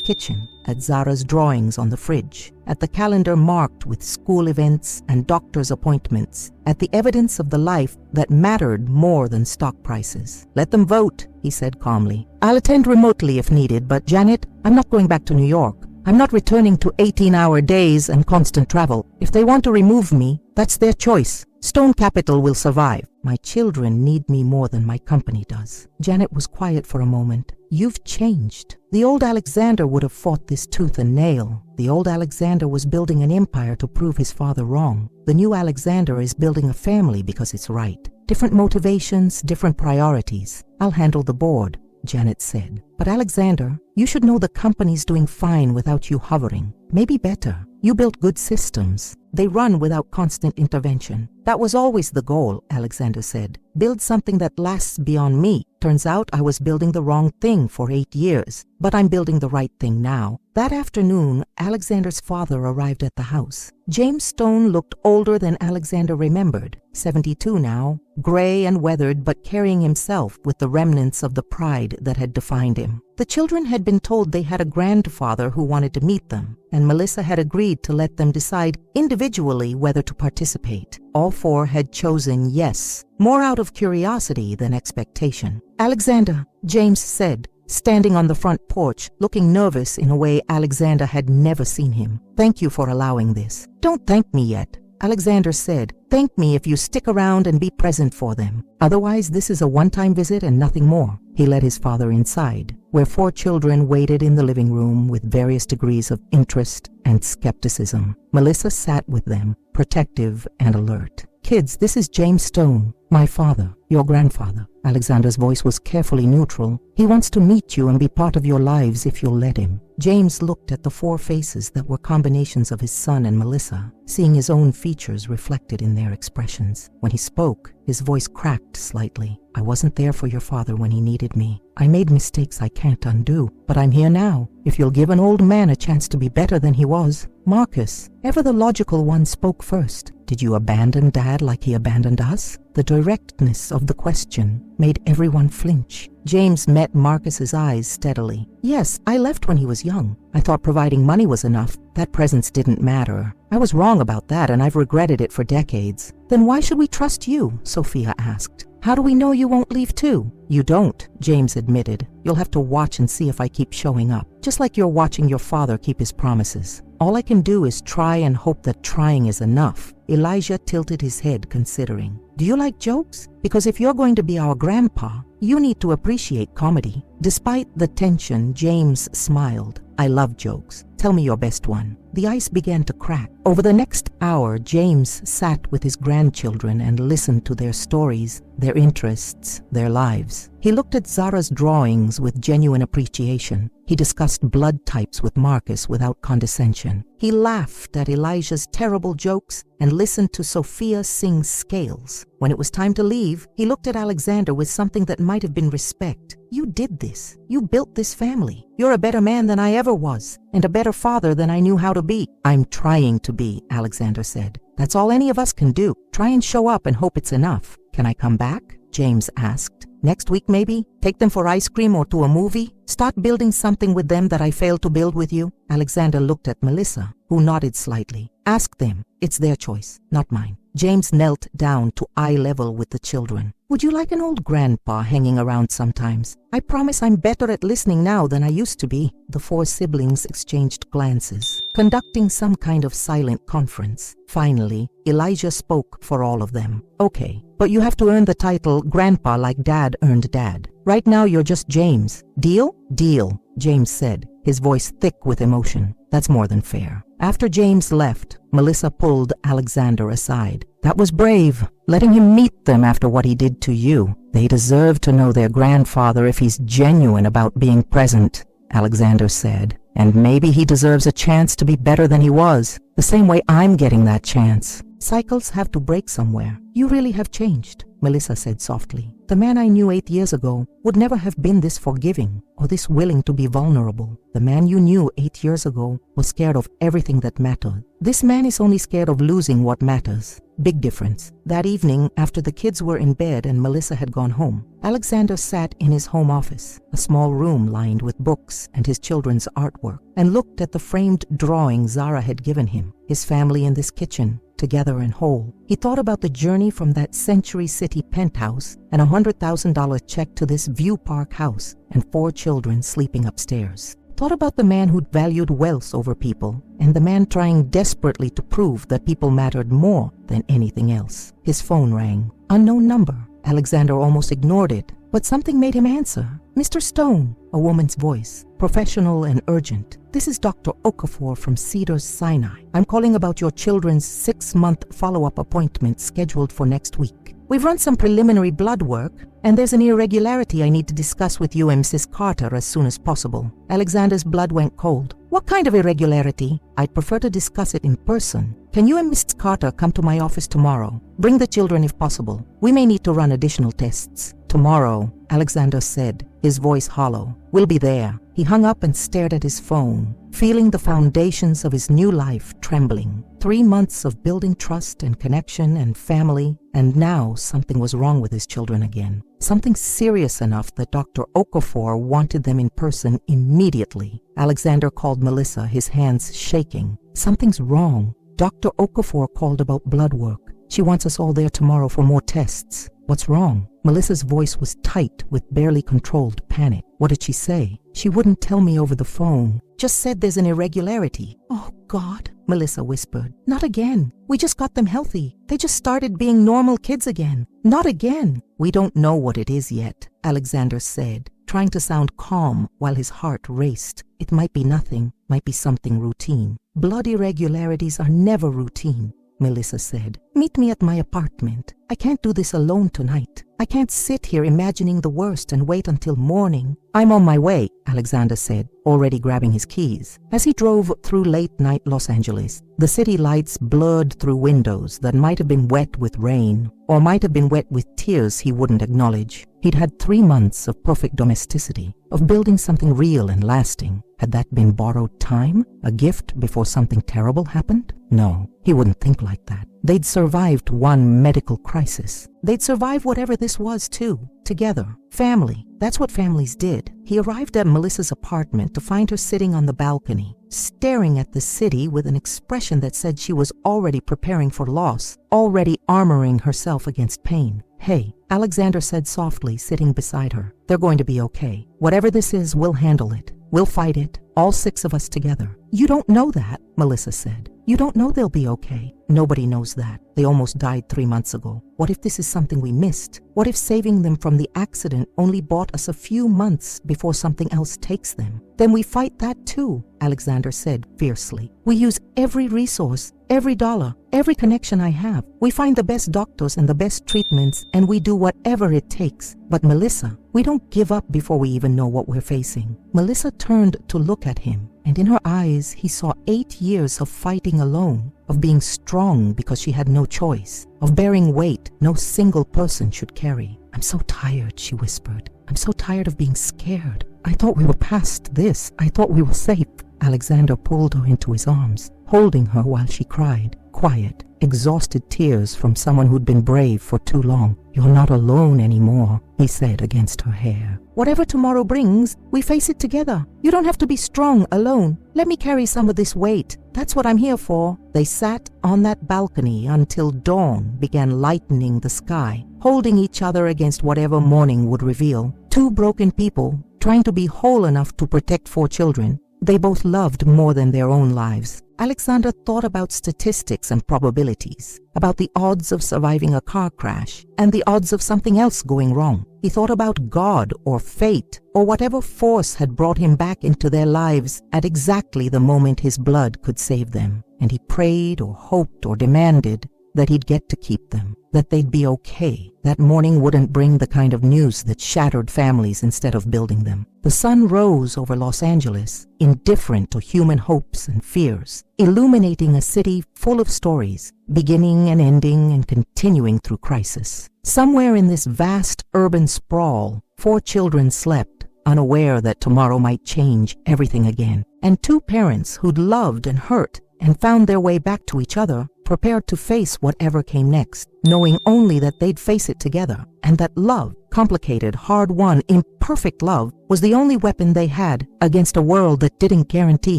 A: kitchen, at Zara's drawings on the fridge, at the calendar marked with school events and doctor's appointments, at the evidence of the life that mattered more than stock prices. "Let them vote," he said calmly. "I'll attend remotely if needed, but Janet, I'm not going back to New York. I'm not returning to 18-hour days and constant travel. If they want to remove me, that's their choice. Stone Capital will survive. My children need me more than my company does." Janet was quiet for a moment. "You've changed. The old Alexander would have fought this tooth and nail. The old Alexander was building an empire to prove his father wrong. The new Alexander is building a family because it's right. Different motivations, different priorities. I'll handle the board," Janet said. "But Alexander, you should know the company's doing fine without you hovering. Maybe better. You built good systems. They run without constant intervention." "That was always the goal," Alexander said. "Build something that lasts beyond me. Turns out I was building the wrong thing for 8 years, but I'm building the right thing now." That afternoon, Alexander's father arrived at the house. James Stone looked older than Alexander remembered, 72 now, gray and weathered, but carrying himself with the remnants of the pride that had defined him. The children had been told they had a grandfather who wanted to meet them, and Melissa had agreed to let them decide individually whether to participate. All 4 had chosen yes, more out of curiosity than expectation. "Alexander," James said, standing on the front porch, looking nervous in a way Alexander had never seen him. "Thank you for allowing this." "Don't thank me yet," Alexander said. "Thank me if you stick around and be present for them. Otherwise, this is a one-time visit and nothing more." He led his father inside, where 4 children waited in the living room with various degrees of interest and skepticism. Melissa sat with them, protective and alert. "Kids, this is James Stone, my father, your grandfather." Alexander's voice was carefully neutral. "He wants to meet you and be part of your lives if you'll let him." James looked at the 4 faces that were combinations of his son and Melissa, seeing his own features reflected in their expressions. When he spoke, his voice cracked slightly. "I wasn't there for your father when he needed me. I made mistakes I can't undo, but I'm here now. If you'll give an old man a chance to be better than he was." Marcus, ever the logical one, spoke first. "Did you abandon Dad like he abandoned us?" The directness of the question made everyone flinch. James met Marcus's eyes steadily. "Yes, I left when he was young. I thought providing money was enough. That presence didn't matter. I was wrong about that, and I've regretted it for decades." "Then why should we trust you?" Sophia asked. "How do we know you won't leave too?" "You don't," James admitted. "You'll have to watch and see if I keep showing up, just like you're watching your father keep his promises. All I can do is try and hope that trying is enough." Elijah tilted his head, considering. "Do you like jokes? Because if you're going to be our grandpa, you need to appreciate comedy." Despite the tension, James smiled. "I love jokes. Tell me your best one." The ice began to crack. Over the next hour, James sat with his grandchildren and listened to their stories, their interests, their lives. He looked at Zara's drawings with genuine appreciation. He discussed blood types with Marcus without condescension. He laughed at Elijah's terrible jokes and listened to Sophia sing scales. When it was time to leave, he looked at Alexander with something that might have been respect. "You did this. You built this family. You're a better man than I ever was, and a better father than I knew how to be." "I'm trying to be," Alexander said. "That's all any of us can do. Try and show up and hope it's enough." "Can I come back?" James asked. "Next week maybe? Take them for ice cream or to a movie? Start building something with them that I failed to build with you?" Alexander looked at Melissa, who nodded slightly. "Ask them. It's their choice, not mine." James knelt down to eye level with the children. Would you like an old grandpa hanging around sometimes? I promise I'm better at listening now than I used to be. The four siblings exchanged glances, conducting some kind of silent conference. Finally, Elijah spoke for all of them. Okay, but you have to earn the title Grandpa like Dad earned Dad. Right now you're just James. Deal? Deal, James said, his voice thick with emotion. That's more than fair. After James left, Melissa pulled Alexander aside. That was brave, letting him meet them after what he did to you. They deserve to know their grandfather if he's genuine about being present, Alexander said. And maybe he deserves a chance to be better than he was, the same way I'm getting that chance. Cycles have to break somewhere. You really have changed, Melissa said softly. The man I knew 8 years ago would never have been this forgiving or this willing to be vulnerable. The man you knew 8 years ago was scared of everything that mattered. This man is only scared of losing what matters. Big difference. That evening, after the kids were in bed and Melissa had gone home, Alexander sat in his home office, a small room lined with books and his children's artwork, and looked at the framed drawing Zara had given him, his family in this kitchen, together and whole. He thought about the journey from that Century City penthouse and a $100,000 check to this View Park house and 4 children sleeping upstairs. Thought about the man who'd valued wealth over people and the man trying desperately to prove that people mattered more than anything else. His phone rang. Unknown number. Alexander almost ignored it, but something made him answer. Mr. Stone, a woman's voice, professional and urgent. This is Dr. Okafor from Cedars-Sinai. I'm calling about your children's 6-month follow-up appointment scheduled for next week. We've run some preliminary blood work, and there's an irregularity I need to discuss with you and Mrs. Carter as soon as possible. Alexander's blood went cold. What kind of irregularity? I'd prefer to discuss it in person. Can you and Mrs. Carter come to my office tomorrow? Bring the children if possible. We may need to run additional tests. Tomorrow, Alexander said, his voice hollow. We'll be there. He hung up and stared at his phone, feeling the foundations of his new life trembling. 3 months of building trust and connection and family, and now something was wrong with his children again. Something serious enough that Dr. Okafor wanted them in person immediately. Alexander called Melissa, his hands shaking. Something's wrong. Dr. Okafor called about blood work. She wants us all there tomorrow for more tests. What's wrong? Melissa's voice was tight with barely controlled panic. What did she say? She wouldn't tell me over the phone. Just said there's an irregularity. Oh, God, Melissa whispered. Not again. We just got them healthy. They just started being normal kids again. Not again. We don't know what it is yet, Alexander said, trying to sound calm while his heart raced. It might be nothing, might be something routine. Blood irregularities are never routine, Melissa said. Meet me at my apartment. I can't do this alone tonight. I can't sit here imagining the worst and wait until morning. I'm on my way, Alexander said, already grabbing his keys. As he drove through late-night Los Angeles, the city lights blurred through windows that might have been wet with rain, or might have been wet with tears he wouldn't acknowledge. He'd had 3 months of perfect domesticity, of building something real and lasting. Had that been borrowed time? A gift before something terrible happened? No, he wouldn't think like that. They'd survived one medical crisis. They'd survive whatever this was too, together. Family. That's what families did. He arrived at Melissa's apartment to find her sitting on the balcony, staring at the city with an expression that said she was already preparing for loss, already armoring herself against pain. Hey, Alexander said softly, sitting beside her. They're going to be okay. Whatever this is, we'll handle it. We'll fight it, all 6 of us together. You don't know that, Melissa said. You don't know they'll be okay. Nobody knows that. They almost died 3 months ago. What if this is something we missed? What if saving them from the accident only bought us a few months before something else takes them? Then we fight that too, Alexander said fiercely. We use every resource, every dollar, every connection I have. We find the best doctors and the best treatments, and we do whatever it takes. But Melissa, we don't give up before we even know what we're facing. Melissa turned to look at him, and in her eyes he saw 8 years of fighting alone, of being strong because she had no choice, of bearing weight no single person should carry. I'm so tired, she whispered. I'm so tired of being scared. I thought we were past this. I thought we were safe. Alexander pulled her into his arms, holding her while she cried. Quiet. exhausted tears from someone who'd been brave for too long. "You're not alone anymore," he said against her hair. "Whatever tomorrow brings, we face it together. You don't have to be strong alone. Let me carry some of this weight. That's what I'm here for." They sat on that balcony until dawn began lightening the sky, holding each other against whatever morning would reveal. Two broken people trying to be whole enough to protect 4 children. They both loved more than their own lives. Alexander thought about statistics and probabilities, about the odds of surviving a car crash and the odds of something else going wrong. He thought about God or fate or whatever force had brought him back into their lives at exactly the moment his blood could save them. And he prayed or hoped or demanded that he'd get to keep them, that they'd be okay. That morning wouldn't bring the kind of news that shattered families instead of building them. The sun rose over Los Angeles, indifferent to human hopes and fears, illuminating a city full of stories, beginning and ending and continuing through crisis. Somewhere in this vast urban sprawl, 4 children slept, unaware that tomorrow might change everything again. And 2 parents who'd loved and hurt and found their way back to each other, prepared to face whatever came next, knowing only that they'd face it together, and that love, complicated, hard-won, imperfect love, was the only weapon they had against a world that didn't guarantee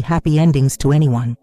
A: happy endings to anyone.